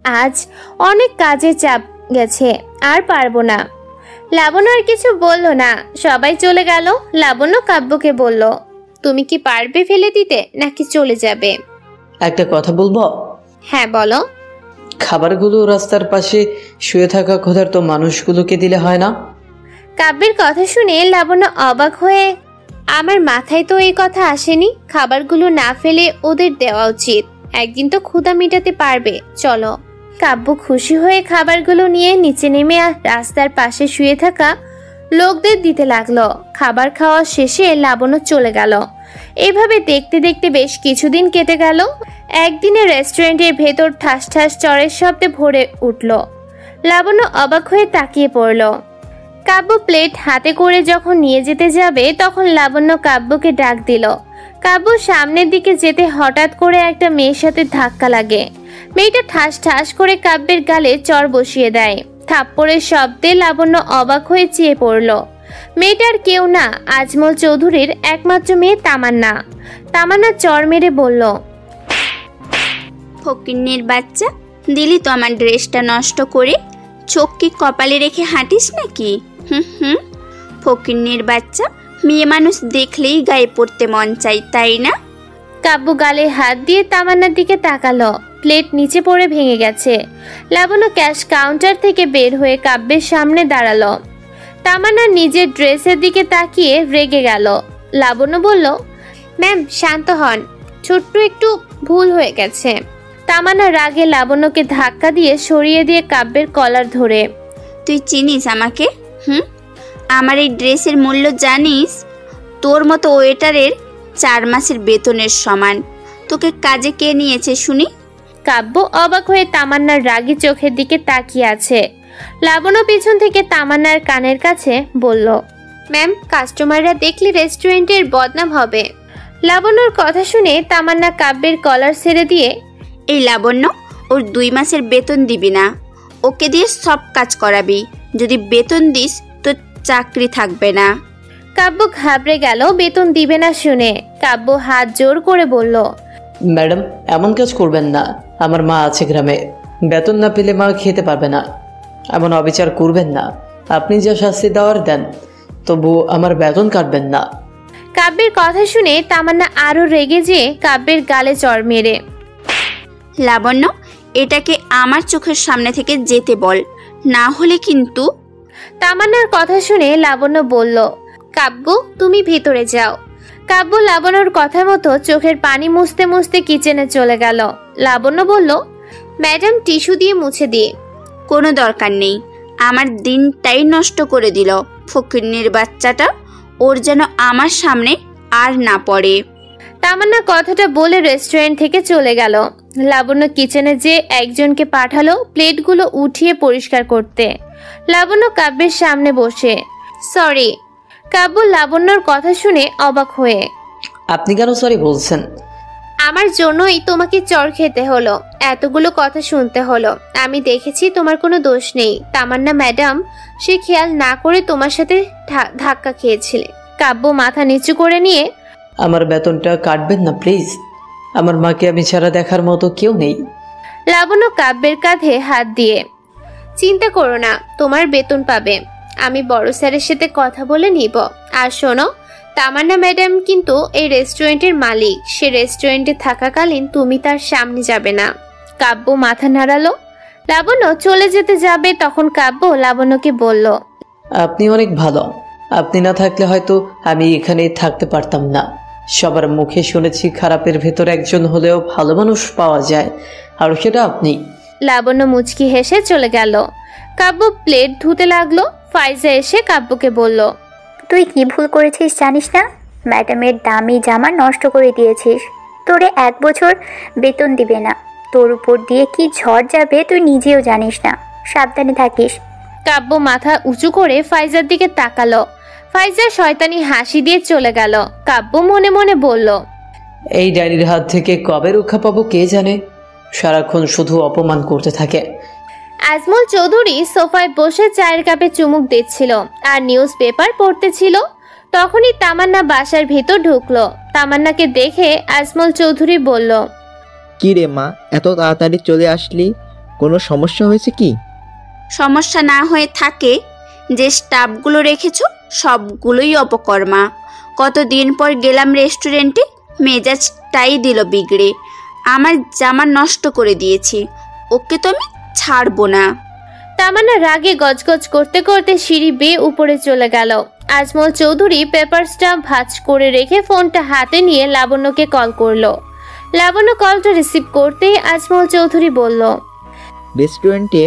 আজ অনেক কাজে চাপ গেছে, আর পারবো না। লাবণ্য আর কিছু বলল না, সবাই চলে গেল। লাবণ্য কাব্যকে বলল, তুমি কি পারবে ফেলে দিতে নাকি চলে যাবে? একটা কথা বলবো? হ্যাঁ বলো। খাবারগুলো রাস্তার পাশে শুয়ে থাকা ক্ষুধার্ত মানুষগুলোকে দিলে হয় না? কাব্যের কথা শুনে লাবণ্য অবাক হয়ে, আমার মাথায় তো এই কথা আসেনি। খাবারগুলো না ফেলে ওদের দেওয়া উচিত। একদিন তো ক্ষুধা মেটাতে পারবে, চলো। কাব্য খুশি হয়ে খাবারগুলো নিয়ে নিচে নেমে রাস্তার পাশে শুয়ে থাকা লোকদের দিতে লাগলো। খাবার খাওয়া শেষে লাবণ্য চলে গেল। এভাবে দেখতে দেখতে বেশ কিছুদিন কেটে গেল। একদিনে রেস্টুরেন্টের ভেতর ঠাস ঠাস চড়ের শব্দে ভরে উঠল। লাবণ্য অবাক হয়ে তাকিয়ে পড়ল। কাব্য প্লেট হাতে করে যখন নিয়ে যেতে যাবে তখন লাবণ্য কাব্যকে ডাক দিল। কাব্য সামনের দিকে যেতে হঠাৎ করে একটা মেয়ের সাথে ধাক্কা লাগে। মেয়েটা ঠাস ঠাস করে কাব্যের গালে চড় বসিয়ে দেয়। থাপ্পড়ের শব্দে লাবণ্য অবাক হয়ে চেয়ে পড়ল। মেয়েটার কেউ না, আজমল চৌধুরীর একমাত্র মেয়ে তামান্না। তামান্না চড় মেরে বলল, ফকিন্নির বাচ্চা, দিলি তো আমার ড্রেসটা নষ্ট করে। চোখ কি কপালে রেখে হাঁটিস নাকি? ফকিন্নির বাচ্চা, মেয়ে মানুষ দেখলেই গায়ে পড়তে মন চাই, তাই না? কাব্য গালে হাত দিয়ে তামান্নার দিকে তাকালো। প্লেট নিচে পড়ে ভেঙে গেছে। লাবণ্য ক্যাশ কাউন্টার থেকে বের হয়ে কাব্যের সামনে দাঁড়ালো। তামান্না নিজের ড্রেসের দিকে তাকিয়ে রেগে গেল। লাবণ্য বলল, ম্যাম শান্ত হন, ছোট্ট একটু ভুল হয়ে গেছে। তামান্না রাগে লাবণ্যকে ধাক্কা দিয়ে সরিয়ে দিয়ে কাব্যের কলার ধরে, তুই চিনিস আমাকে? আমার এই ড্রেসের মূল্য জানিস? তোর মতো ওয়েটারের 4 মাসের বেতনের সমান। তোকে কাজে কে নিয়েছে শুনি? কাব্য অবাক হয়ে তামান্নার রাগী চোখের দিকে তাকিয়ে আছে। লাবণ্য পিছন থেকে তামান্নার কানের কাছে বলল, ম্যাম কাস্টমাররা দেখলে রেস্টুরেন্টের বদনাম হবে। লাবণ্যর কথা শুনে তামান্না কাব্যের কলার ছেড়ে দিয়ে, এই লাবণ্য, ওর 2 মাসের বেতন দিবি না, ওকে দিয়ে সব কাজ করাবি। যদি বেতন দিস তো চাকরি থাকবে না। কাব্য ঘাবড়ে গেল বেতন দিবে না শুনে। কাব্য হাত জোর করে বলল, ম্যাডাম এমন কাজ করবেন না, আমার মা আছে গ্রামে, বেতন না পেলে মা খেতে পারবে না। এমন অবিচার করবেন না, আপনি যা শাস্তি দেওয়ার দেন, তবু আমার বেতন কাটবেন না। কাব্যের কথা শুনে তামান্না আরো রেগে যেয়ে কাব্যের গালে চড় মেরে, লাবণ্য, এটাকে আমার চোখের সামনে থেকে যেতে বল, না হলে কিন্তু। তামান্নার কথা শুনে লাবণ্য বলল, কাব্য তুমি ভেতরে যাও। কাব্য লাবণ্যর কথা মতো চোখের পানি মুছতে মুছতে কিচেনে চলে গেল। লাবণ্য বলল, ম্যাডাম টিস্যু দিয়ে মুছে দিয়ে। কোনো দরকার নেই, আমার দিনটাই নষ্ট করে দিল ফকিন্নির বাচ্চাটা। ওর যেন আমার সামনে আর না পড়ে। তামান্না কথাটা বলে রেস্টুরেন্ট থেকে চলে গেল। লাবণ্য কিচেনে যে একজনকে পাঠালো প্লেটগুলো উঠিয়ে পরিষ্কার করতে। লাবণ্য কাব্যের সামনে বসে, সরি। কাব্য লাবণ্যর কথা শুনে অবাক হয়ে, আপনি কেন সরি বলছেন? আমার জন্যই তোমাকে চড় খেতে হলো, এতগুলো কথা শুনতে হলো। আমি দেখেছি তোমার কোনো দোষ নেই তামান্না ম্যাডাম, সে খেয়াল না করে তোমার সাথে ধাক্কা খেয়েছিলে। কাব্য মাথা নিচু করে নিয়ে, আমার বেতনটা কাটবেন না প্লিজ, আমার মাকে আমি ছাড়া দেখার মতো কেউ নেই। লাবণ্য কাব্যের কাঁধে হাত দিয়ে, চিন্তা করো না, তোমার বেতন পাবে। আমি বড় স্যারের সাথে কথা বলে নিব। আর শোনো, তামান্না ম্যাডাম কিন্তু এই রেস্টুরেন্টের মালিক, সে রেস্টুরেন্টে থাকাকালীন তুমি তার সামনে যাবে না। কাব্য মাথা নাড়ালো। লাবণ্য চলে যেতে যাবে তখন কাব্য লাবণ্যকে বলল, আপনি অনেক ভালো, আপনি না থাকলে হয়তো আমি এখানে থাকতে পারতাম না। সবার মুখে শুনেছি খারাপের ভেতর একজন হলেও ভালো মানুষ পাওয়া যায়, আর সেটা আপনি। লাবণ্য মুচকি হেসে চলে গেল। কাব্য প্লেট ধুতে লাগলো। ফাইজা এসে কাব্যকে বলল, তুই কি ভুল করেছিস জানিস না? ম্যাডামের দামি জামা নষ্ট করে দিয়েছিস। তোরে 1 বছর বেতন দিবে না। তোর উপর দিয়ে কি ঝড় যাবে তুই নিজেও জানিস না, সাবধানে থাকিস। কাব্য মাথা উঁচু করে ফাইজার দিকে তাকালো। ফাইজা শয়তানি হাসি দিয়ে চলে গেল। কাব্য মনে মনে বলল, এই ডাইনির হাত থেকে কবে রক্ষা পাবো কে জানে, সারাক্ষণ শুধু অপমান করতে থাকে। আজমল চৌধুরী সোফায় বসে চায়ের কাপে চুমুক দিচ্ছিল আর নিউজ পেপার পড়তেছিল। তখনই তামান্না বাসার ভেতর ঢুকলো। তামান্নাকে দেখে আজমল চৌধুরী বলল, কি রে মা, এত তাড়াতাড়ি চলে আসলি? কোনো সমস্যা হয়েছে কি? সমস্যা না হয়ে থাকে, যে স্টাফগুলো রেখেছো সবগুলোই অপকর্মা। কতদিন পর গেলাম রেস্টুরেন্টে, মেজাজটাই দিল বিগড়ে। আমার জামা নষ্ট করে দিয়েছি, ওকে তো আমি ছাড়বো না। তামান্না রাগে গজগজ করতে করতে সিঁড়ি বেয়ে উপরে চলে গেল। আজমল চৌধুরী পেপারসটা ভাঁজ করে রেখে ফোনটা হাতে নিয়ে লাবণ্যকে কল করলো। লাবণ্য কলটা রিসিভ করতেই আজমল চৌধুরী বলল, রেস্টুরেন্টে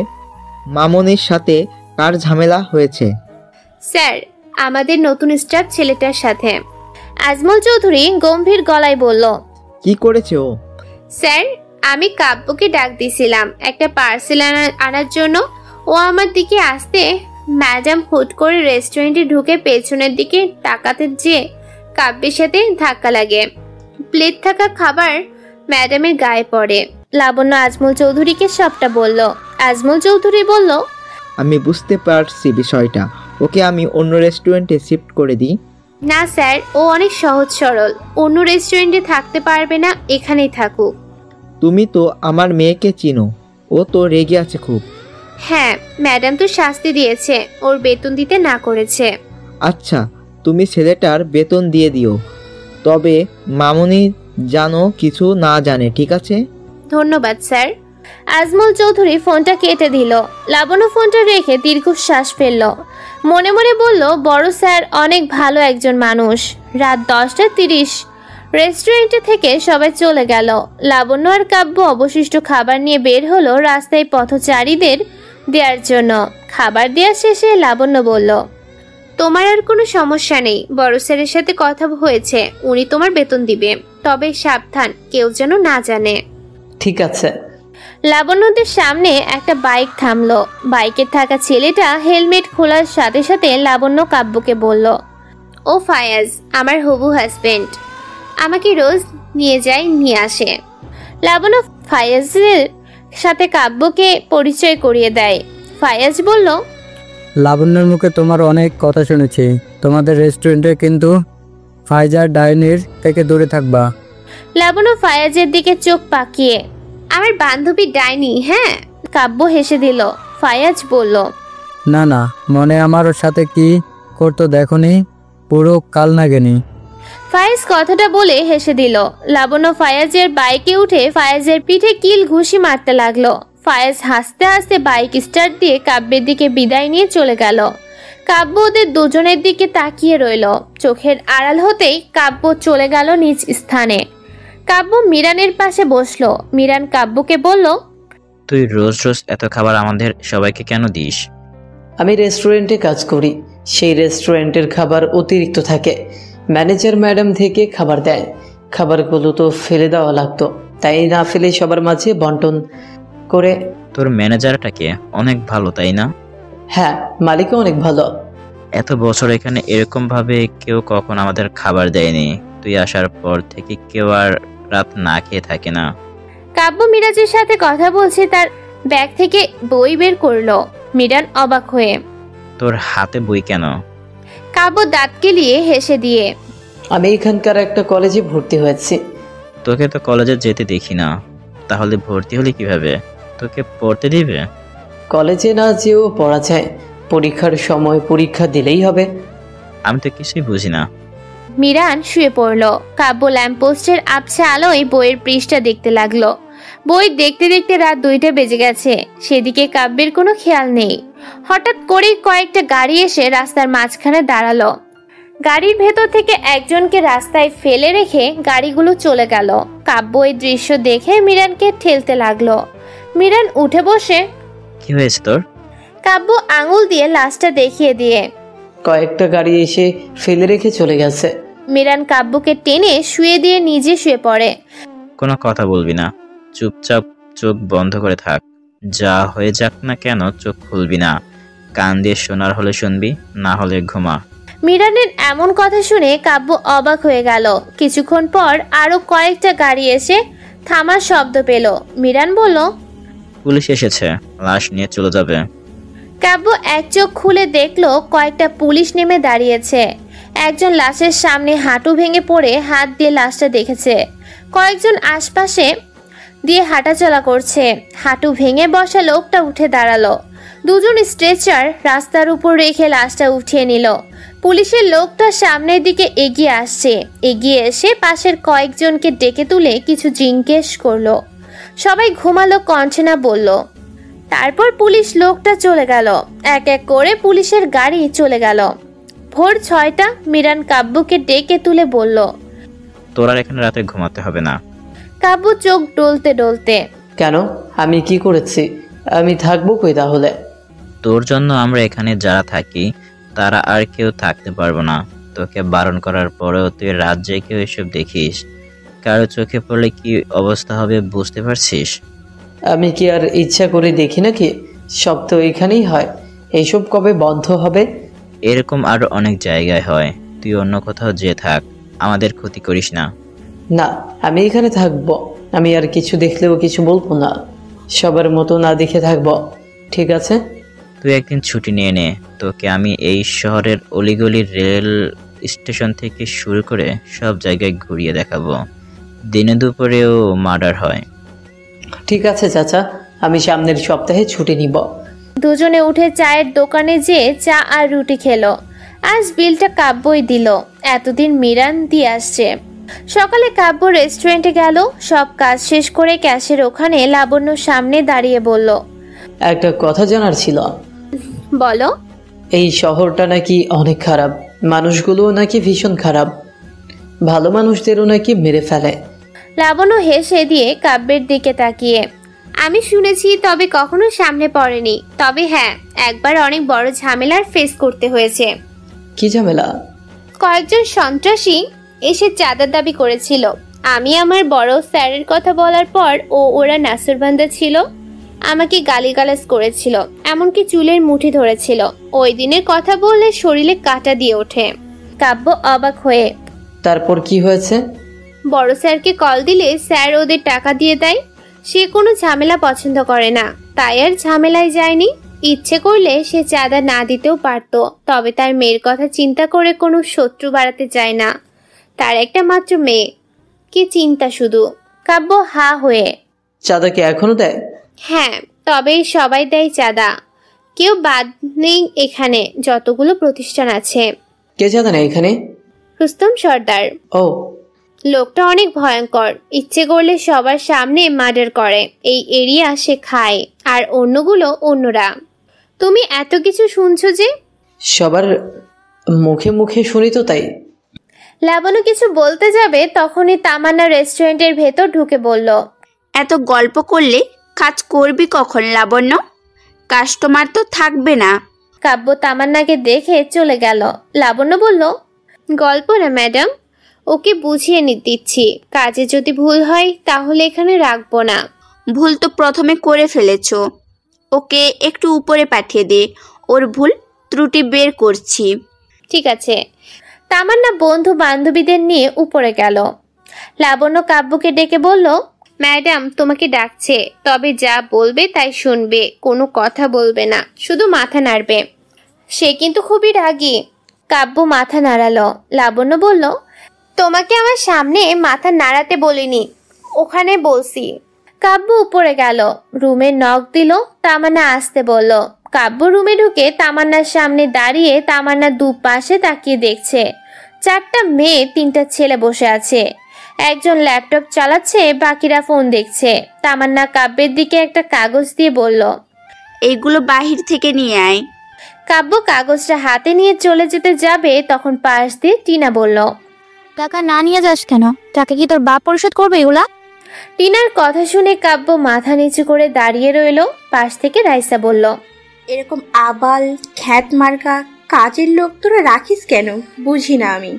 মামনির সাথে কার ঝামেলা হয়েছে? স্যার, আমাদের নতুন স্টাফ ছেলেটার সাথে। আজমল চৌধুরী গম্ভীর গলায় বলল, কি করেছে ও? স্যার, আমি কাব্যকে ডাক দিছিলাম একটা পার্সেল আনার জন্য। ও আমার দিকে আসতে ম্যাডাম হুট করে রেস্টুরেন্টে ঢুকে পেছনের দিকে তাকাতে যেয়ে কাব্যের সাথে ধাক্কা লাগে। প্লেট থাকা খাবার ম্যাডামের গায়ে পড়ে। লাবণ্য আজমল চৌধুরীকে সবটা বলল। আজমল চৌধুরী বলল, আমি বুঝতে পারছি বিষয়টা, ওকে আমি অন্য রেস্টুরেন্টে শিফট করে দিই। না স্যার, ও অনেক সহজ সরল, অন্য রেস্টুরেন্টে থাকতে পারবে না, এখানেই থাকুক। তুমি তো আমার মেয়েকে চিনো, ও তো রেগে আছে খুব। হ্যাঁ, ম্যাডাম তো শাস্তি দিয়েছে, ওর বেতন দিতে না করেছে। আচ্ছা, তুমি ছেলেটার বেতন দিয়ে দিও, তবে মামনি জানো কিছু না জানে, ঠিক আছে? ধন্যবাদ স্যার। আজমল চৌধুরী ফোনটা কেটে দিল। লাবণ্য ফোনটা রেখে দীর্ঘশ্বাস ফেলল। মনে মনে বলল, বড় স্যার অনেক ভালো একজন মানুষ। রাত 10:30 রেস্টুরেন্টে থেকে সবাই চলে গেল। লাবণ্য আর কাব্য অবশিষ্ট খাবার নিয়ে বের হলো রাস্তায় পথচারীদের দেওয়ার জন্য। খাবার দেওয়া শেষে লাবণ্য বলল, তোমার আর কোনো সমস্যা নেই, বড় স্যারের সাথে কথা হয়েছে, উনি তোমার বেতন দিবে, তবে সাবধান কেউ যেন না জানে। ঠিক আছে। লাবণ্যদের সামনে একটা বাইক থামলো। বাইকে থাকা ছেলেটা হেলমেট খোলার সাথে সাথে লাবণ্য কাব্যকে বলল, ও ফায়াজ, আমার হবু হাজবেন্ড। আমাকে রোজ নিয়ে আসে। লাবণ্য ফায়াজের সাথে কাব্যকে পরিচয় করিয়ে দেয়। ফায়াজ বলল, লাবণ্যের মুখে তোমার অনেক কথা শুনেছি। তোমাদের রেস্টুরেন্টে কিন্তু ফাইজার ডাইনির থেকে দূরে থাকবা। লাবণ্য ফায়াজের দিকে চোখ পাকিয়ে, আমার বান্ধবী ডাইনি? হ্যাঁ। কাব্য হেসে দিল। ফায়াজ বলল, না না, মনে আমার ওর সাথে কি করতো দেখনি, পুরো কাল নাগেনি। ফায়াজ কথাটা বলে হেসে দিল। লাবণ্য ফায়াজের বাইকে উঠে ফায়াজের পিঠে কিল ঘুষি মারতে লাগলো। ফায়াজ হাসতে হাসতে বাইক স্টার্ট দিয়ে কাব্যের দিকে বিদায় নিয়ে চলে গেল। কাব্য ওদের দুজনের দিকে তাকিয়ে রইল। চোখের আড়াল হতেই কাব্য চলে গেল নিজ স্থানে। কাব্য মিরানের পাশে বসলো। মিরান কাব্যকে বলল, তুই রোজ রোজ এত খাবার আমাদের সবাইকে কেন দিস? আমি রেস্টুরেন্টে কাজ করি, সেই রেস্টুরেন্টের খাবার অতিরিক্ত থাকে। ম্যানেজার ম্যাডাম থেকে খাবার দেয়, খাবারগুলো তো ফেলে দেওয়া লাগতো, তাই না ফেলে সবার মাঝে বন্টন করে। তোর ম্যানেজারটাকে অনেক ভালো, তাই না? হ্যাঁ, মালিকও অনেক ভালো। এত বছর এখানে এরকম ভাবে কেউ কখন আমাদের খাবার দেয়নি। তুই আসার পর থেকে কেউ আর রাত না খেয়ে থাকে না। কাব্য মিরাজের সাথে কথা বলছে, তার ব্যাগ থেকে বই বের করলো। মিরান অবাক হয়ে, তোর হাতে বই কেন? কাব্য দাঁত কেলিয়ে হেসে দিয়ে, আমি এখানকার একটা কলেজে ভর্তি হয়েছি। তোকে তো কলেজে যেতে দেখি না, তাহলে ভর্তি হলি কিভাবে? তোকে পড়তে দিবে? কলেজে না যেও পড়া যায়, পরীক্ষার সময় পরীক্ষা দিলেই হবে। আমি তো কিছুই বুঝি না। মিরান শুয়ে পড়ল। কাব্য ল্যাম্পপোস্টের আবছা আলোয় বইয়ের পৃষ্ঠা দেখতে লাগলো। বই দেখতে দেখতে রাত 2টা বেজে গেছে। সেদিকে কাব্যের কোনো খেয়াল নেই। হঠাৎ করেই কয়েকটা গাড়ি এসে রাস্তার মাঝখানে দাঁড়ালো। গাড়ির ভেতর থেকে একজনকে রাস্তায় ফেলে রেখে গাড়িগুলো চলে গেল। কাব্য এই দৃশ্য দেখে মিরানকে ঠেলতে লাগলো। মিরান উঠে বসে, কি হয়েছে তোর? কাব্য আঙুল দিয়ে লাশটা দেখিয়ে দিয়ে, কয়েকটা গাড়ি এসে ফেলে রেখে চলে গেছে। মিরান কাব্যকে টেনে শুয়ে দিয়ে নিজে শুয়ে পড়ে। কোনো কথা বলবি না, চুপচাপ চোখ বন্ধ করে থাক। যা হয়ে যাক না কেন চোখ খুলবি না। কান দিয়ে শোনার হলে শুনবি, না হলে ঘুমা। মিরানের এমন কথা শুনে কাব্য অবাক হয়ে গেল। কিছুক্ষণ পর আরো কয়েকটা গাড়ি এসে থামার শব্দ পেল। মিরান বলল, পুলিশ এসেছে, লাশ নিয়ে চলে যাবে। কাব্য এক চোখ খুলে দেখলো কয়েকটা পুলিশ নেমে দাঁড়িয়েছে। একজন লাশের সামনে হাঁটু ভেঙে পড়ে হাত দিয়ে লাশটা দেখেছে। কয়েকজন আশপাশে দিয়ে হাঁটাচলা করছে। হাঁটু ভেঙে বসা লোকটা উঠে দাঁড়ালো। দুজন স্ট্রেচার রাস্তার উপর রেখে লাশটা উঠিয়ে নিল। পুলিশের লোকটা সামনের দিকে এগিয়ে আসছে। এগিয়ে এসে পাশের কয়েকজনকে ডেকে তুলে কিছু জিজ্ঞেস করলো। সবাই ঘুমালো কণ্ঠে না বলল। তারপর পুলিশ লোকটা চলে গেল। এক এক করে পুলিশের গাড়ি চলে গেল। ভোর 6টা। মিরান কাব্যকে ডেকে তুলে বলল, তোর আর এখানে রাতে ঘুমাতে হবে না। কাব্য চোখ ডলতে ডলতে, কেন? আমি কি করেছি? আমি থাকবো কই তাহলে? তোর জন্য আমরা এখানে যারা থাকি তারা আর কেউ থাকতে পারবো না। তোকে বারণ করার পরেও তুই রাত জেগে এসব দেখিস। কারো চোখে পড়লে কি অবস্থা হবে বুঝতে পারছিস? আমি কি আর ইচ্ছা করে দেখি নাকি? সব তো এখানেই হয়। এইসব কবে বন্ধ হবে? এরকম আরো অনেক জায়গায় হয়। তুই অন্য কোথাও যেয়ে থাক, আমাদের ক্ষতি করিস না। না, আমি এখানে থাকবো। আমি আর কিছু দেখলেও কিছু বলবো না। সবার মতো না দেখে থাকবো, ঠিক আছে? তুই একদিন ছুটি নিয়ে নে। তোকে আমি এই শহরের অলিগলির রেল স্টেশন থেকে শুরু করে সব জায়গায় ঘুরিয়ে দেখাবো। দিনে দুপুরেও মার্ডার হয়। ঠিক আছে চাচা, আমি সামনের সপ্তাহে ছুটি নিব। দুজনে উঠে চায়ের দোকানে যেয়ে চা আর রুটি খেলো। আজ বিলটা কাব্যই দিল। এতদিন মিরান দিয়ে আসছে। সকালে কাব্য রেস্টুরেন্টে গেল। সব কাজ শেষ করে ক্যাশের ওখানে লাবণ্যর সামনে দাঁড়িয়ে বলল, একটা কথা জানার ছিল। বলো। এই শহরটা নাকি অনেক খারাপ, মানুষগুলোও নাকি ভীষণ খারাপ, ভালো মানুষদেরও নাকি মেরে ফেলে। লাবণ্য হেসে দিয়ে কাব্যের দিকে তাকিয়ে, আমি শুনেছি, তবে কখনো সামনে পড়েনি। তবে হ্যাঁ, একবার অনেক বড় ঝামেলার ফেস করতে হয়েছে। কি ঝামেলা? কয়েকজন সন্ত্রাসী এসে চাঁদার দাবি করেছিল। আমি আমার বড় স্যারের কথা বলার পর ওরা নাসুরবান্দা ছিল, আমাকে গালিগালাজ করেছিল, এমনকি চুলের মুঠি ধরেছিল। ওই দিনের কথা বললে শরীরে কাঁটা দিয়ে ওঠে। কাব্য অবাক হয়ে, তারপর কি হয়েছে? বড় স্যারকে কল দিলে স্যার ওদের টাকা দিয়ে দেয়। সে কোনো ঝামেলা পছন্দ করে না, তাই আর ঝামেলায় যায়নি। ইচ্ছে করলে সে চাঁদা না দিতেও পারত, তবে তার মেয়ের কথা চিন্তা করে কোনো শত্রু বাড়াতে চায় না। তার একটা মাত্র মেয়ে, কি চিন্তা শুধু। কাব্য হা হয়ে। চাঁদা কি এখনো দেয়? হ্যাঁ, তবে সবাই দেয় চাঁদা, কেউ বাদ নেই এখানে, যতগুলো প্রতিষ্ঠান আছে। কে চাঁদা নেয় এখানে? রুস্তম সর্দার। ও, লোকটা অনেক ভয়ঙ্কর, ইচ্ছে করলে সবার সামনে মার্ডার করে। এই এরিয়া সে খায়, আর অন্যগুলো অন্যরা। তুমি এত কিছু শুনছো যে? সবার মুখে মুখে শুনি তো, তাই। লাবণ্য কিছু বলতে যাবে, তখনই তামান্না রেস্টুরেন্টের ভেতর ঢুকে বলল, এত গল্প করলে কাজ করবি কখন লাবণ্য? কাস্টমার তো থাকবে না। কাব্য তামান্নাকে দেখে চলে গেল। লাবণ্য বলল, গল্প না ম্যাডাম, ওকে বুঝিয়ে দিচ্ছি। কাজে যদি ভুল হয় তাহলে এখানে রাখবো না। ভুল তো প্রথমে করে ফেলেছো, ওকে একটু উপরে পাঠিয়ে দে, ওর ভুল ত্রুটি বের করছি। ঠিক আছে। তামান্না বন্ধু বান্ধবীদের নিয়ে উপরে গেল। লাবণ্য কাব্যকে ডেকে বলল, ম্যাডাম তোমাকে ডাকছে, তবে যা বলবে তাই শুনবে, কোনো কথা বলবে না, শুধু মাথা নাড়বে। সে কিন্তু খুবই রাগী। কাব্য মাথা নাড়ালো। লাবণ্য বলল, তোমাকে আমার সামনে মাথা নাড়াতে বলিনি, ওখানে বলছি। কাব্য উপরে গেল, রুমে নক দিল। তামান্না আসতে বলল। কাব্য রুমে ঢুকে তামান্নার সামনে দাঁড়িয়ে তামান্না দুপাশে তাকিয়ে দেখছে। 4টা মেয়ে 3টা ছেলে বসে আছে। একজন ল্যাপটপ চালাচ্ছে, বাকিরা ফোন দেখছে। তামান্না কাব্যের দিকে একটা কাগজ দিয়ে বলল, এইগুলো বাহির থেকে নিয়ে আয়। কাব্য কাগজটা হাতে নিয়ে চলে যেতে যাবে, তখন পাশ দিয়ে টিনা বলল, টাকা না নিয়ে যাস কেন? টাকা কি তোর বাপ পরিশোধ করবে এগুলা? টিনার কথা শুনে কাব্য মাথা নিচু করে দাঁড়িয়ে রইল। পাশ থেকে রাইসা বলল, এরকম আবাল খ্যাত মার্কা কাজের লোক তোরা রাখিস কেন, বুঝি না আমি।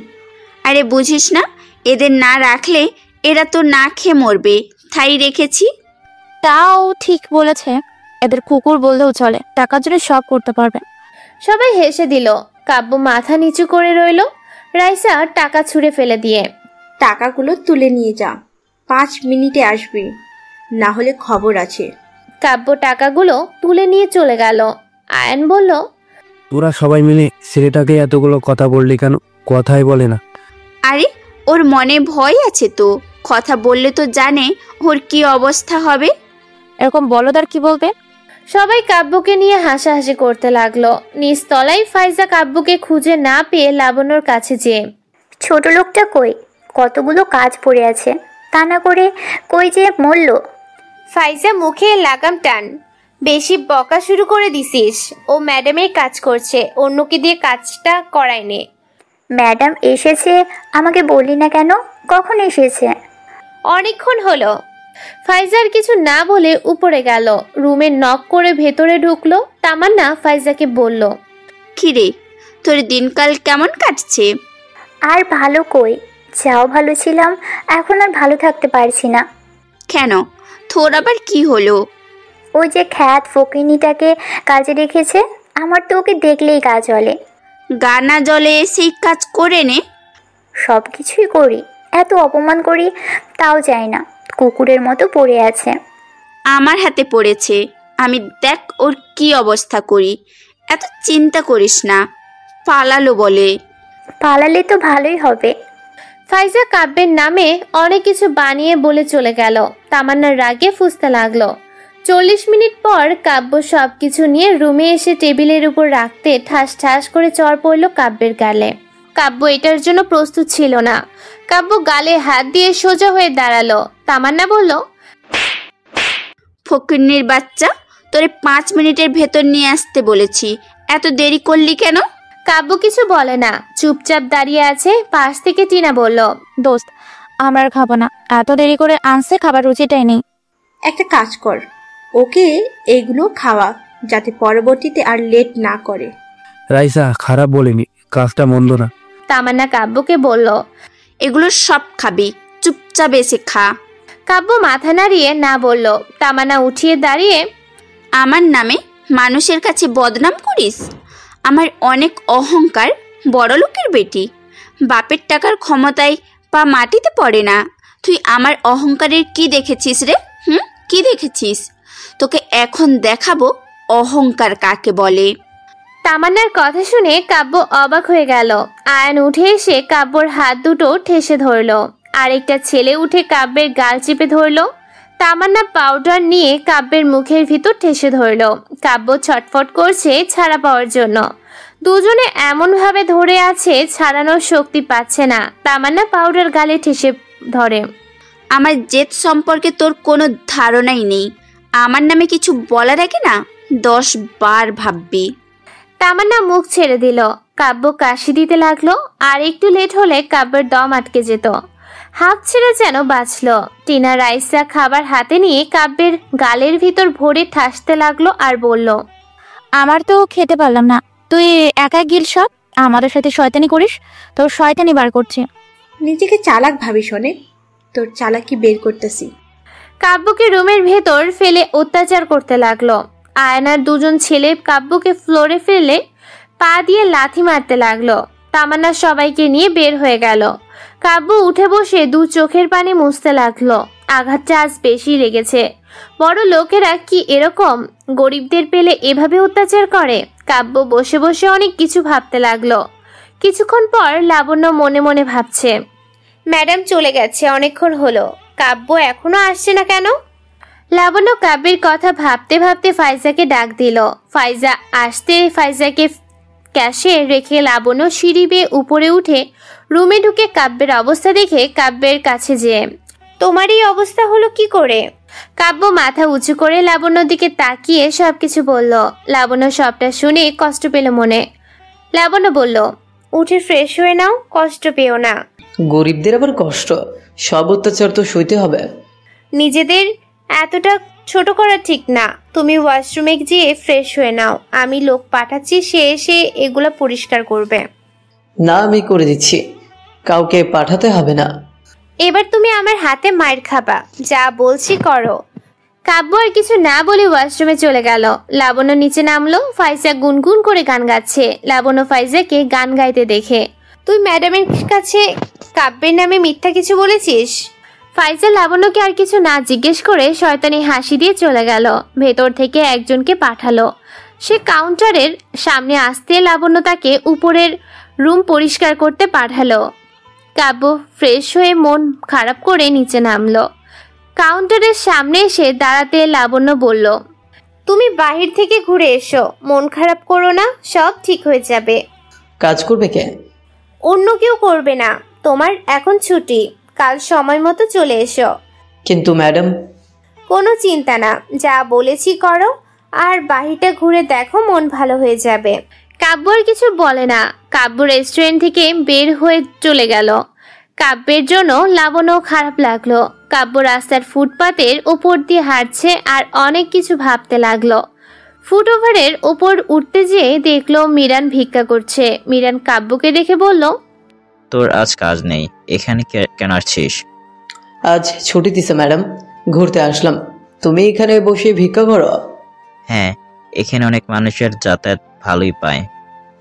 আরে বুঝিস না, এদের না রাখলে এরা তো না খেয়ে মরবে, তাই রেখেছি। তাও ঠিক বলেছে, এদের কুকুর বললেও চলে, টাকার জন্য সব করতে পারবে। সবাই হেসে দিল। কাব্য মাথা নিচু করে রইল। রাইসা টাকা ছুঁড়ে ফেলে দিয়ে, টাকাগুলো তুলে নিয়ে যা, 5 মিনিটে আসবি, না হলে খবর আছে। কাব্য টাকাগুলো তুলে নিয়ে চলে গেল। আয়ন বলল, তোরা সবাই মিলে ছেলেটাকে এতগুলো কথা বললি কেন? কথাই বলে না। আরে ওর মনে ভয় আছে তো, কথা বললে তো জানে ওর কি অবস্থা হবে। এরকম বলদার কি বলবে? সবাই কাব্যকে নিয়ে হাসাহাসি করতে লাগলো। নিচতলায় ফাইজা কাব্যকে খুঁজে না পেয়ে লাবণ্যর কাছে যেয়ে, ছোট লোকটা কই? কতগুলো কাজ পড়ে আছে, তা না করে কই যে মরল? ফাইজা মুখে লাগাম টান, বেশি বকা শুরু করে দিছিস। ও ম্যাডামের কাজ করছে, অন্যকে দিয়ে কাজটা করায় নে। ম্যাডাম এসেছে, আমাকে বললি না কেন? কখন এসেছে? অনেকক্ষণ হলো। ফাইজার কিছু না বলে উপরে গেল। রুমে নক করে ভেতরে ঢুকলো। তামান্না ফাইজাকে বলল, কিরে তোর দিনকাল কেমন কাটছে? আর ভালো কই, যাও ভালো ছিলাম, এখন আর ভালো থাকতে পারছি না। কেন, তোর আবার কি হলো? ওই যে খ্যাত ফকিনীটাকে কাজে রেখেছে, আমার তো ওকে দেখলেই গা জ্বলে। গানা জলে সেই কাজ করে নে। সব কিছুই করি, এত অপমান করি, তাও যায় না, কুকুরের মতো পড়ে আছে। আমার হাতে পড়েছে, আমি দেখ ওর কি অবস্থা করি। এত চিন্তা করিস না, পালালো বলে। পালালে তো ভালোই হবে। ফাইজা কাব্যের নামে অনেক কিছু বানিয়ে বলে চলে গেল। তামান্নার রাগে ফুঁসতে লাগলো। 40 মিনিট পর কাব্য সবকিছু নিয়ে রুমে এসে টেবিলের উপর রাখতে ঠাস ঠাস করে চড় পড়ল কাব্যের গালে। কাব্য এটার জন্য প্রস্তুত ছিল না। কাব্য গালে হাত দিয়ে সোজা হয়ে দাঁড়ালো। তামান্না বলল, ফকিন্নির বাচ্চা, তোরে 5 মিনিটের ভেতর নিয়ে আসতে বলেছি, এত দেরি করলি কেন? কাব্য কিছু বলে না, চুপচাপ দাঁড়িয়ে আছে। পাশ থেকে টিনা বলল, দোস্ত আমরা আর খাবো না, এত দেরি করে আনছে, খাবার রুচিটাই নেই। একটা কাজ কর, ওকে এগুলো খাওয়া, যাতে পরবর্তীতে আর লেট না করে। রাইসা খারাপ বলিনি, কাজটা মন্দ না। তামান্না কাব্যকে বলল, এগুলো সব খাবি, চুপচাপ এসে খা। কাব্য মাথা নাড়িয়ে না বলল। তামান্না উঠিয়ে দাঁড়িয়ে, আমার নামে মানুষের কাছে বদনাম করিস? আমার অনেক অহংকার, বড় লোকের বেটি, বাপের টাকার ক্ষমতায় পা মাটিতে পড়ে না, তুই আমার অহংকারের কি দেখেছিস রে? কি দেখেছিস? তোকে এখন দেখাবো অহংকার কাকে বলে। তামান্নার কথা শুনে কাব্য অবাক হয়ে গেল। আয়ান উঠে এসে কাব্যর হাত দুটো ঠেসে ধরল। আরেকটা ছেলে উঠে কাব্যের গাল চেপে ধরল। তামান্না পাউডার নিয়ে কাব্যের মুখের ভিতর ঠেসে ধরল। কাব্য ছটফট করছে ছাড়া পাওয়ার জন্য। দুজনে এমনভাবে ধরে আছে, ছাড়ানোর শক্তি পাচ্ছে না। তামান্না পাউডার গালে ঠেসে ধরে। আমার জেদ সম্পর্কে তোর কোনো ধারণাই নেই। আমার নামে কিছু বলার আগে না 10 বার ভাববি। তামান্না মুখ ছেড়ে দিল। কাব্য কাশি দিতে লাগলো। আর একটু লেট হলে কাব্যের দম আটকে যেত। হাফ ছেড়ে যেন বাঁচল। টিনা রাইসা খাবার হাতে নিয়ে কাব্যের গালের ভিতর ভরে ঠাসতে লাগলো আর বলল, আমার তো খেতে পারলাম না, তুই একা গিল সব আমাদের সাথে শয়তানি করিস, তোর শয়তানি বার করছে। নিজেকে চালাক ভাবি শোনে, তোর চালাকি বের করতেছি। কাব্যকে রুমের ভেতর ফেলে অত্যাচার করতে লাগলো। আয়নার দুজন ছেলে কাব্যকে ফ্লোরে ফেলে পা দিয়ে লাথি মারতে লাগলো। তামান্না সবাইকে নিয়ে বের হয়ে গেল। কাব্য উঠে বসে দু চোখের পানি মুছতে লাগলো। আঘাতটা আজ বেশি লেগেছে। বড় লোকেরা কি এরকম গরিবদের পেলে এভাবে অত্যাচার করে? কাব্য বসে বসে অনেক কিছু ভাবতে লাগলো। কিছুক্ষণ পর লাবণ্য মনে মনে ভাবছে, ম্যাডাম চলে গেছে অনেকক্ষণ হলো, কাব্য এখনো আসছে না কেন? লাবণ্য কাব্যের কথা ভাবতে ভাবতে ফাইজাকে ডাক দিল। ফাইজা আসতে ফাইজাকে ক্যাশে রেখে লাবণ্য সিঁড়ি বেয়ে উপরে উঠে রুমে ঢুকে কাব্যের অবস্থা দেখে কাব্যের কাছে যেয়ে, তোমার এই অবস্থা হলো কি করে? কাব্য মাথা উঁচু করে লাবণ্যর দিকে তাকিয়ে সবকিছু বলল। লাবণ্য সবটা শুনে কষ্ট পেল মনে। লাবণ্য বলল, উঠে ফ্রেশ হয়ে নাও, কষ্ট পেও না। গরিবদের আবার কষ্ট? সব অত্যাচার তো সইতে হবে। নিজেদের এতটা ছোট করা ঠিক না। তুমি ওয়াশরুমে গিয়ে ফ্রেশ হয়ে নাও, আমি লোক পাঠাচ্ছি, সে এসে এগুলো পরিষ্কার করবে। না, আমি করে দিচ্ছি, কাউকে পাঠাতে হবে না। এবার তুমি আমার হাতে মায়ের খাবা, যা বলছি করো। কাব্য আর কিছু না বলে ওয়াশরুমে চলে গেল। লাবণ্য নিচে নামলো। ফাইজা গুনগুন করে গান গাচ্ছে। লাবণ্য ফাইজাকে গান গাইতে দেখে, তুই ম্যাডামের কাছে কাব্যের নামে মিথ্যা কিছু বলেছিস? ফাইজা লাবণ্যকে আর কিছু না জিজ্ঞেস করে শয়তানি হাসি দিয়ে চলে গেল। ভেতর থেকে একজনকে পাঠালো। সে কাউন্টারের সামনে আসতে লাবণ্য তাকে উপরের রুম পরিষ্কার করতে পাঠালো। কাব্য ফ্রেশ হয়ে মন খারাপ করে নিচে নামলো। কাউন্টারের সামনে এসে দাঁড়াতে লাবণ্য বলল, তুমি বাহির থেকে ঘুরে এসো, মন খারাপ করো না, সব ঠিক হয়ে যাবে। কাজ করবে কে? অন্য কেউ করবে না, তোমার এখন ছুটি, কাল সময় মতো চলে এসো। কিন্তু ম্যাডাম। কোনো চিন্তা না, যা বলেছি করো, আর বাহিরটা ঘুরে দেখো, মন ভালো হয়ে যাবে। কাব্য আর কিছু বলে না। কাব্য রেস্টুরেন্ট থেকে বের হয়ে চলে গেল। কাব্যের জন্য লাবণ্য খারাপ লাগলো। কাব্য রাস্তার ফুটপাতের ওপর দিয়ে হাঁটছে আর অনেক কিছু ভাবতে লাগলো। ফুটওভারের ওপর উঠতে যেয়ে দেখলো মিরান ভিক্ষা করছে। মিরান কাব্যকে দেখে বলল, তোর আজ কাজ নেই, এখানে কেন আসছিস? আজ ছুটি দিছে ম্যাডাম, ঘুরতে আসলাম। তুমি এখানে বসে ভিক্ষা করো? হ্যাঁ, এখানে অনেক মানুষের যাতায়াত ভালোই পায়।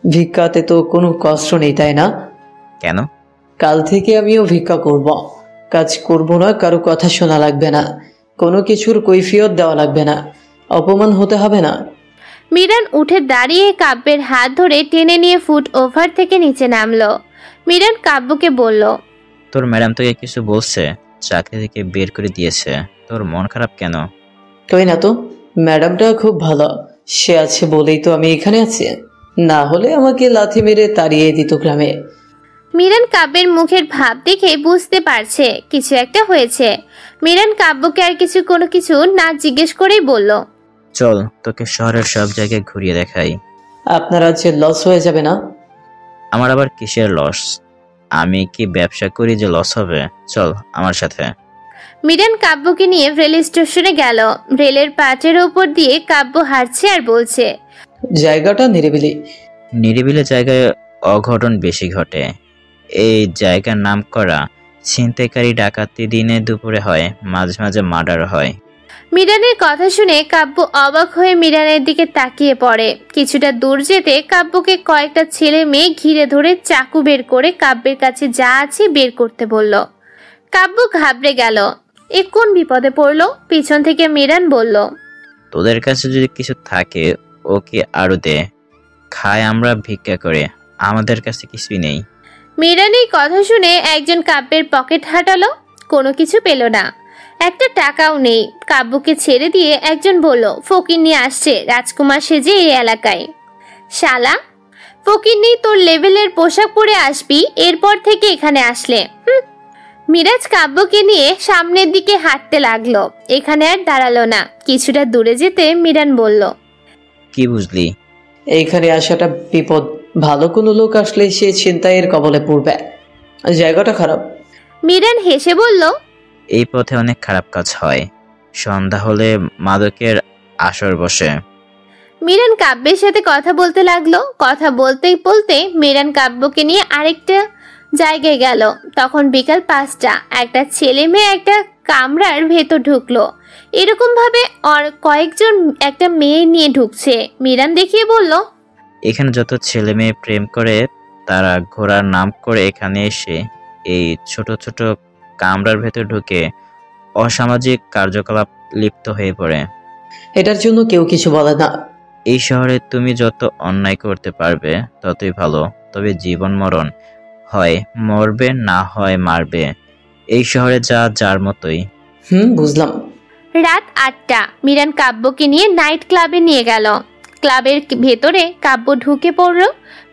ভিক্ষাতে তো কোনো কষ্ট নেই, তাই না? কেন? কাল থেকে আমিও ভিক্ষা করব। কাজ করব না, কারো কথা শোনা লাগবে না, কোনো কিছুর কৈফিয়ত দেওয়া লাগবে না, অপমান হতে হবে না। মিরান উঠে দাঁড়িয়ে কাব্যের হাত ধরে টেনে নিয়ে ফুট ওভার থেকে নিচে নামলো। মিরান কাব্যকে বলল, তোর ম্যাডাম তোকে কিছু বলছে? চাকরি থেকে বের করে দিয়েছে, তোর মন খারাপ কেন? কই না তো, ম্যাডামটা খুব ভালো, সে আছে বলেই তো আমি এখানে আছি, না হলে আমাকে লাথি মেরে তাড়িয়ে দিত গ্রামে। মিরান কাব্যের মুখের ভাব দেখে বুঝতে পারছে কিছু একটা হয়েছে। মিরান কাব্যকে আর কোনো কিছু না জিজ্ঞেস করেই বলল, চল তোকে শহরের সব জায়গায় ঘুরিয়ে দেখাই। আপনার আজ লস হয়ে যাবে না? আমার আবার কিসের লস? আমি কি ব্যবসা করি যে লস হবে? চল আমার সাথে। মিরান কাব্যকে নিয়ে রেল স্টেশনে গেল। রেলের পাটের উপর দিয়ে কাব্য হাঁটছে আর বলছে, জায়গাটা নিরিবিলি। নিরিবিলি জায়গায় অঘটন বেশি ঘটে। এই জায়গার নাম করা ছিনতাইকারী ডাকাতি দিনে দুপুরে হয়, মাঝে মাঝে মার্ডার হয়। মিরানের কথা শুনে কাব্য অবাক হয়ে মিরানের দিকে তাকিয়ে পড়ে। কিছুটা দূর যেতে কাব্যকে কয়েকটা ছেলে মেয়ে ঘিরে ধরে চাকু বের করে কাব্যের কাছে যা আছে বের করতে বলল। কাব্য ঘাবড়ে গেল। এ কোন বিপদে পড়লো? পিছন থেকে মিরান বলল, তোদের কাছে যদি কিছু থাকে ওকে আরো দে, খায় আমরা ভিক্ষা করে, আমাদের কাছে কিছুই নেই। মিরান এই কথা শুনে একজন কাব্যের পকেট হাঁটালো, কোনো কিছু পেল না, একটা টাকাও নেই। কাব্যকে ছেড়ে দিয়ে একজন বলল, ফকিন্নি আসছে রাজকুমার সেজে এই এলাকায়। শালা ফকিন্নি, তোর লেভেলের পোশাক পরে আসবি, এরপর থেকে এখানে আসলে। মিরাজ কাব্যকে নিয়ে সামনের দিকে হাঁটতে লাগলো। এখানে আর দাঁড়ালো না, কিছুটা দূরে যেতে মিরান বলল, কি বুঝলি? এইখানে আসাটা বিপদ, ভালো কোনো লোক আসলে সে ছিনতাইয়ের কবলে পড়বে, জায়গাটা খারাপ। মিরান হেসে বলল, এই পথে অনেক খারাপ কাজ হয়, সন্ধ্যা হলে মাদকের আসর বসে। মিরান কাব্যের সাথে কথা বলতে লাগলো। কথা বলতে বলতে মিরান কাব্যকে নিয়ে আরেকটা জায়গায় গেল। তখন বিকাল 5টা। একটা ছেলে মেয়ে একটা কামরার ভেতর ঢুকলো। এরকম ভাবে আর কয়েকজন একটা মেয়ে নিয়ে ঢুকছে। মিরান দেখিয়ে বলল, এখানে যত ছেলে মেয়ে প্রেম করে তারা ঘোড়ার নাম করে এখানে এসে এই ছোট ছোট কামরার ভেতর ঢুকে অসামাজিক কার্যকলাপ লিপ্ত হয়ে পড়ে। এটার জন্য কেউ কিছু বলে না। এই শহরে তুমি যত অন্যায় করতে পারবে ততই ভালো, তবে জীবন মরণ হয় মরবে, না হয় মারবে। এই শহরে যা যার মতোই। বুঝলাম। রাত 8টা। মিরান কাব্যকে নিয়ে নাইট ক্লাবে নিয়ে গেল। ক্লাবের ভেতরে কাব্য ঢুকে পড়ল।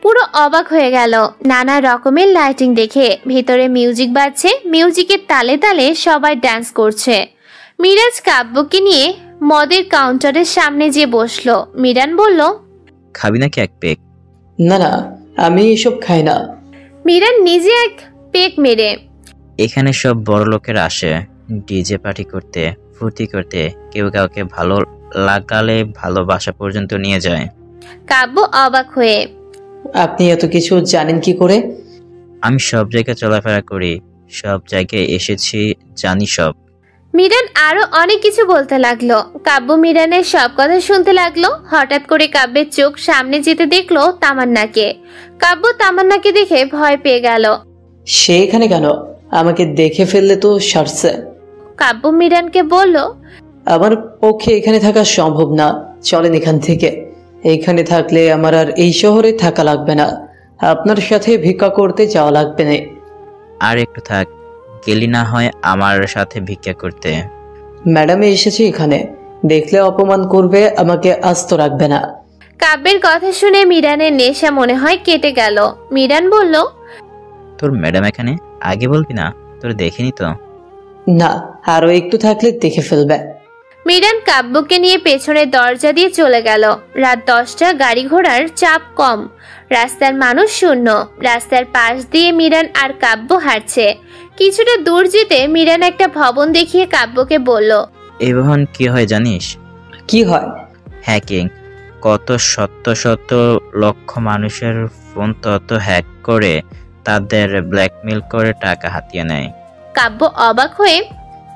পুরো অবাক হয়ে গেল নানা রকমের লাইটিং দেখে। ভেতরে মিউজিক বাজছে, মিউজিকের তালে তালে সবাই ডান্স করছে। মিরাজ কাব্যকে নিয়ে মদের কাউন্টারের সামনে যেয়ে বসলো। মিরান বলল, খাবি নাকি এক পেক? না না, আমি এসব খাই না। মিরান নিজে এক পেক মেরে, এখানে সব বড় লোকেরা আসে ডিজে পার্টি করতে, ফুর্তি করতে, কেউ কাউকে ভালো লাগালে ভালোবাসা পর্যন্ত নিয়ে যায়। কাব্য অবাক হয়ে, আপনি এত কিছু জানেন কি করে? আমি সব জায়গায় চলাফেরা করি, সব জায়গায় এসেছি, জানি সব। মিরান আরো অনেক কিছু বলতে লাগলো। কাব্য মিরানের সব কথা শুনতে লাগলো। হঠাৎ করে কাব্যের চোখ সামনে যেতে দেখলো তামান্নাকে। কাব্য তামান্নাকে দেখে ভয় পেয়ে গেল। সে এখানে কেন? আমাকে দেখে ফেললে তো সারছে। কাব্য মিরানকে বলল, আমার পক্ষে এখানে থাকা সম্ভব না, চলেন এখান থেকে। এইখানে থাকলে আমার আর এই শহরে থাকা লাগবে না, আপনার সাথে ভিক্ষা করতে যাওয়া লাগবে না। আর একটু থাক, গেলি না হয় আমার সাথে ভিক্ষা করতে। ম্যাডাম এসেছে এখানে, দেখলে অপমান করবে, আমাকে আস্ত রাখবে না। কাব্যের কথা শুনে মিরানের নেশা মনে হয় কেটে গেল। মিরান বলল, তোর ম্যাডাম এখানে? আগে বলবি না, তোর দেখিনি তো। না, আরো একটু থাকলে দেখে ফেলবে। মিরান কাব্যকে নিয়ে পেছনের দরজা দিয়ে চলে গেল। রাত 10টা, গাড়ি ঘোড়ার চাপ কম, রাস্তার মানুষ শূন্য। রাস্তার পাশ দিয়ে মিরান আর কাব্য হাঁটছে। কিছুটা দূর যেতে মিরান একটা ভবন দেখিয়ে কাব্যকে বলল, এই ভবন কি হয় জানিস? কি হয়? হ্যাকিং। কত শত শত লক্ষ মানুষের ফোন তত হ্যাক করে তাদের ব্ল্যাকমেল করে টাকা হাতিয়ে নেয়। কাব্য অবাক হয়ে,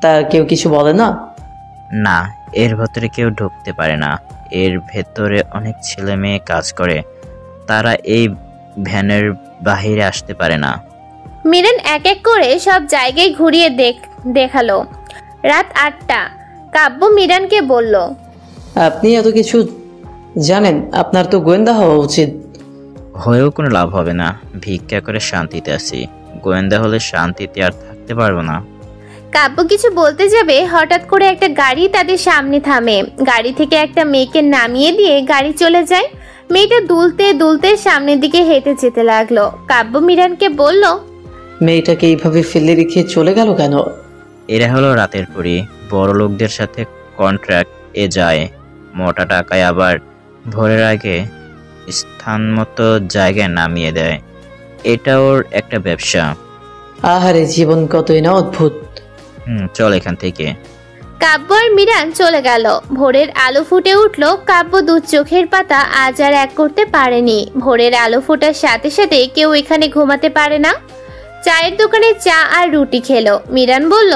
তা কেউ কিছু বলে না? না, এর ভেতরে কেউ ঢুকতে পারে না। এর ভেতরে অনেক ছেলে মেয়ে কাজ করে, তারা এই ভ্যানের বাহিরে আসতে পারে না। মিরান এক এক করে সব জায়গায় ঘুরিয়ে দেখালো। রাত 8টা। কাব্য মিরানকে বলল, আপনি এত কিছু জানেন, আপনার তো গোয়েন্দা হওয়া উচিত। হয়েও কোনো লাভ হবে না, ভিক্ষা করে শান্তিতে আছি। গোয়েন্দা হলে শান্তিতে আর থাকতে পারবো না। কাব্য কিছু বলতে যাবে, হঠাৎ করে একটা গাড়ি তাদের সামনে থামে। গাড়ি থেকে একটা মেয়েকে নামিয়ে দিয়ে গাড়ি চলে যায়। মেয়েটা দুলতে দুলতে সামনের দিকে হেঁটে যেতে লাগলো। কাব্য মিরানকে বলল, মেয়েটাকে এইভাবে ফেলে রেখে চলে গেল কেন? এরা হলো রাতের পরী, বড় লোকদের সাথে কন্ট্রাক্ট এ যায় মোটা টাকায়, আবার ভোরের আগে স্থান মতো জায়গায় নামিয়ে দেয়। এটা ওর একটা ব্যবসা। আহারে, জীবন কতই না অদ্ভুত। চল এখান থেকে। কাব্য আর মিরান চলে গেল। ভোরের আলো ফুটে উঠলো। কাব্য দু চোখের পাতা আজ আর এক করতে পারেনি। ভোরের আলো ফোটার সাথে সাথে কেউ এখানে ঘুমাতে পারে না। চায়ের দোকানে চা আর রুটি খেলো। মিরান বলল,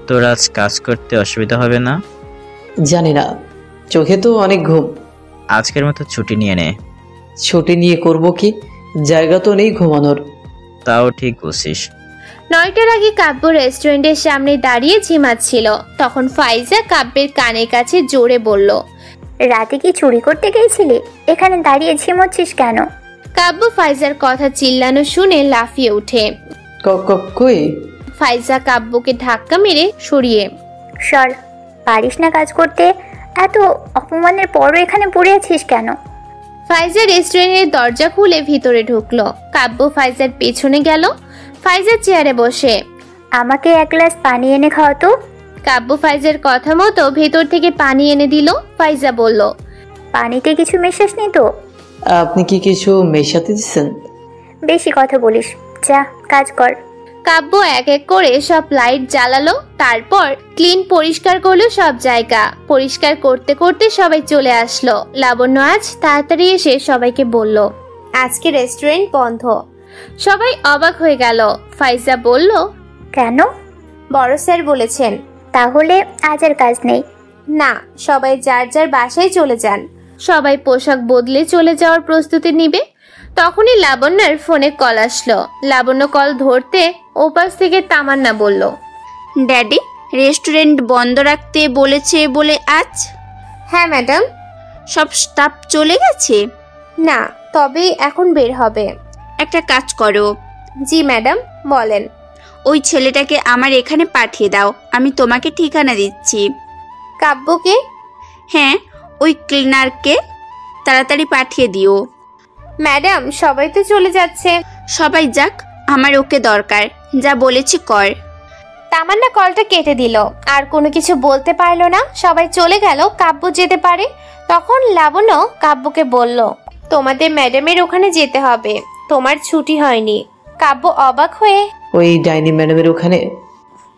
তোর আজ কাজ করতে অসুবিধা হবে না? জানি না, চোখে তো অনেক ঘুম। আজকের মতো ছুটি নিয়ে নে। ছুটি নিয়ে করব কি? জায়গা তো নেই ঘুমানোর। তাও ঠিক বলছিস। 9টার আগে কাব্য রেস্টুরেন্টের সামনে দাঁড়িয়ে ঝিমাচ্ছিল। তখন ফাইজা কাব্যের কানের কাছে জোরে বলল, রাতে কি চুরি করতে গিয়েছিলি? এখানে দাঁড়িয়ে ঝিমোচ্ছিস কেন? কাব্য ফাইজার কথা চিল্লানো শুনে লাফিয়ে ওঠে। কই? ফাইজা কাব্যকে ধাক্কা মেরে সরিয়ে, সর, পারিস না কাজ করতে? এত অপমানের পরও এখানে পড়ে আছিস কেন? ফাইজা রেস্টুরেন্টের দরজা খুলে ভিতরে ঢুকলো। কাব্য ফাইজার পেছনে গেল। ফাইজার চেয়ারে বসে, আমাকে এক গ্লাস পানি এনে খাও তো। কাব্য ফাইজার কথা মতো ভেতর থেকে পানি এনে দিল। ফাইজা বলল, পানিতে কিছু মেশাসনি তো? আপনি কি কিছু মেশাতে দিচ্ছেন? বেশি কথা বলিস, যা কাজ কর। কাব্য এক এক করে সব লাইট জ্বালালো, তারপর ক্লিন পরিষ্কার করলো সব জায়গা। পরিষ্কার করতে করতে সবাই চলে আসলো। লাবণ্য আজ তাড়াতাড়ি এসে সবাইকে বলল, আজকে রেস্টুরেন্ট বন্ধ। সবাই অবাক হয়ে গেল। ফাইজা বলল, কেন? বড় স্যার বলেছেন। তাহলে আজ আর কাজ নেই? না, সবাই যার যার বাসায় চলে যান। সবাই পোশাক বদলে চলে যাওয়ার প্রস্তুতি নিবে। তখনই লাবণ্যর ফোনে কল আসলো। লাবণ্য কল ধরতে ওপাশ থেকে তামান্না বলল, ড্যাডি রেস্টুরেন্ট বন্ধ রাখতে বলেছে বলে আজ? হ্যাঁ ম্যাডাম। সব স্টাফ চলে গেছে? না, তবে এখন বের হবে। একটা কাজ করো। জি ম্যাডাম, বলেন। ওই ছেলেটাকে আমার এখানে পাঠিয়ে দাও, আমি তোমাকে ঠিকানা দিচ্ছি। কাব্যকে? হ্যাঁ, ওই ক্লিনারকে তাড়াতাড়ি পাঠিয়ে দিও। ম্যাডাম, সবাই তো চলে যাচ্ছে। সবাই যাক, আমার ওকে দরকার। যা বলেছি কর। তামান্না কলটা কেটে দিল। আর কোনো কিছু বলতে পারলো না। সবাই চলে গেল। কাব্য যেতে পারে। তখন লাবণ্য কাব্যকে বলল, তোমাদের ম্যাডামের ওখানে যেতে হবে, তোমার ছুটি হয়নি। কাব্য অবাক হয়ে, ওই ডাইনি ম্যাডামের ওখানে?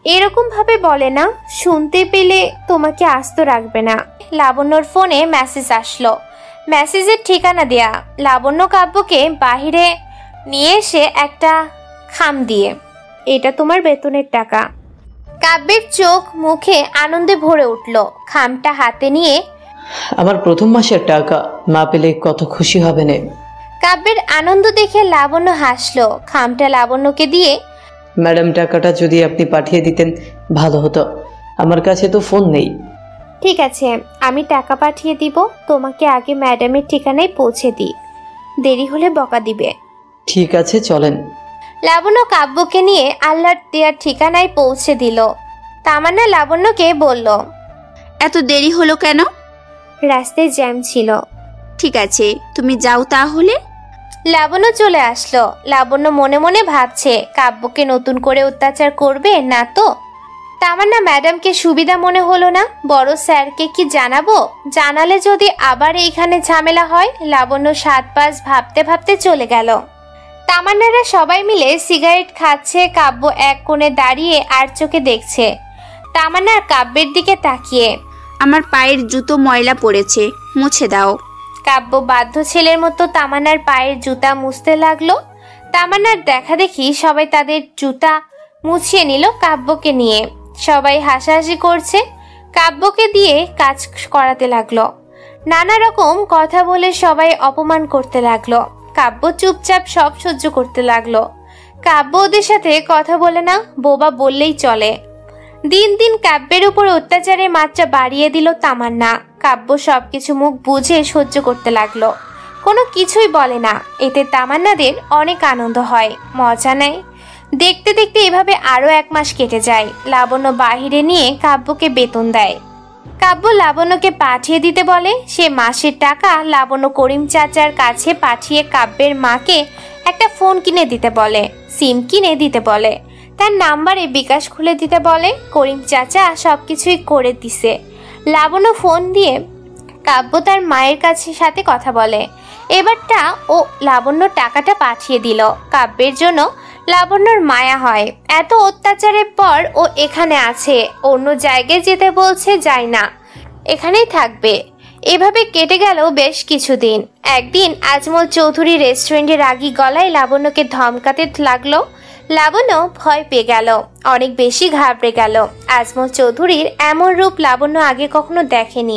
এরকম ভাবে বলে না, শুনতে পেলে তোমাকে আস্ত রাখবে না। লাবণ্যর ফোনে মেসেজ আসলো। মেসেজের ঠিকানা দেয়া। লাবণ্য কাব্যকে বাহিরে নিয়ে এসে একটা খাম দিয়ে, এটা তোমার বেতনের টাকা। কাব্যের চোখ মুখে আনন্দে ভরে উঠল। খামটা হাতে নিয়ে, আমার প্রথম মাসের টাকা, মা পেলে কত খুশি হবে না। কাব্যের আনন্দ দেখে লাবণ্য হাসলো। খামটা লাবণ্যকে দিয়ে, ম্যাডাম টাকাটা যদি আপনি পাঠিয়ে দিতেন ভালো হতো, আমার কাছে তো ফোন নেই। ঠিক আছে, আমি টাকা পাঠিয়ে দিব। তোমাকে আগে ম্যাডামের ঠিকানায় পৌঁছে দিই, দেরি হলে বকা দিবে। ঠিক আছে, চলেন। লাবণ্য কাব্যকে নিয়ে আল্লাহর দেয়ার ঠিকানায় পৌঁছে দিল। তামান্না লাবণ্যকে বলল, এত দেরি হলো কেন? রাস্তায় জ্যাম ছিল। ঠিক আছে, তুমি যাও তাহলে। লাবণ্য চলে আসলো। লাবণ্য মনে মনে ভাবছে, কাব্যকে নতুন করে অত্যাচার করবে না তো? তামান্না ম্যাডামকে সুবিধা মনে হলো না। বড় স্যারকে কি জানাবো? জানালে যদি আবার এইখানে ঝামেলা হয়। লাবণ্য 7 পাঁচ ভাবতে ভাবতে চলে গেল। তামান্নারা সবাই মিলে সিগারেট খাচ্ছে। কাব্য এক কোণে দাঁড়িয়ে আর চোখে দেখছে। তামান্নার কাব্যের দিকে তাকিয়ে, আমার পায়ের জুতো ময়লা পড়েছে, মুছে দাও। কাব্য বাধ্য ছেলের মতো তামান্নার পায়ের জুতা মুছতে লাগলো। তামান্নার দেখা দেখি সবাই তাদের জুতা মুছিয়ে নিল কাব্যকে নিয়ে। সবাই হাসাহাসি করছে। কাব্যকে দিয়ে কাজ করাতে লাগলো। নানা রকম কথা বলে সবাই অপমান করতে লাগলো। কাব্য চুপচাপ সব সহ্য করতে লাগলো। কাব্য ওদের সাথে কথা বলে না, বোবা বললেই চলে। দিন দিন কাব্যের উপর অত্যাচারের মাত্রা বাড়িয়ে দিল তামান্না। কাব্য সবকিছু মুখ বুঝে সহ্য করতে লাগলো, কোনো কিছুই বলে না। এতে তামান্নাদের অনেক আনন্দ হয়, মজা নেয়। দেখতে দেখতে এভাবে আরো 1 মাস কেটে যায়। লাবণ্য বাহিরে নিয়ে কাব্যকে বেতন দেয়। কাব্য লাবণ্যকে পাঠিয়ে দিতে বলে। সে মাসের টাকা লাবণ্য করিম চাচার কাছে পাঠিয়ে কাব্যের মাকে একটা ফোন কিনে দিতে বলে, সিম কিনে দিতে বলে, তার নাম্বারে বিকাশ খুলে দিতে বলে। করিম চাচা সবকিছুই করে দিছে। লাবণ্য ফোন দিয়ে কাব্য তার মায়ের কাছে সাথে কথা বলে। এবারটা ও লাবণ্য টাকাটা পাঠিয়ে দিল। কাব্যের জন্য লাবণ্যর মায়া হয়। এত অত্যাচারের পর ও এখানে আছে, অন্য জায়গায় যেতে বলছে, যায় না, এখানেই থাকবে। এভাবে কেটে গেল বেশ কিছুদিন। একদিন আজমল চৌধুরী রেস্টুরেন্টে রাগী গলায় লাবণ্যকে ধমকাতে লাগলো। লাবণ্য ভয় পেয়ে গেল, অনেক বেশি ঘাবড়ে গেল। আজমল চৌধুরীর এমন রূপ লাবণ্য আগে কখনো দেখেনি।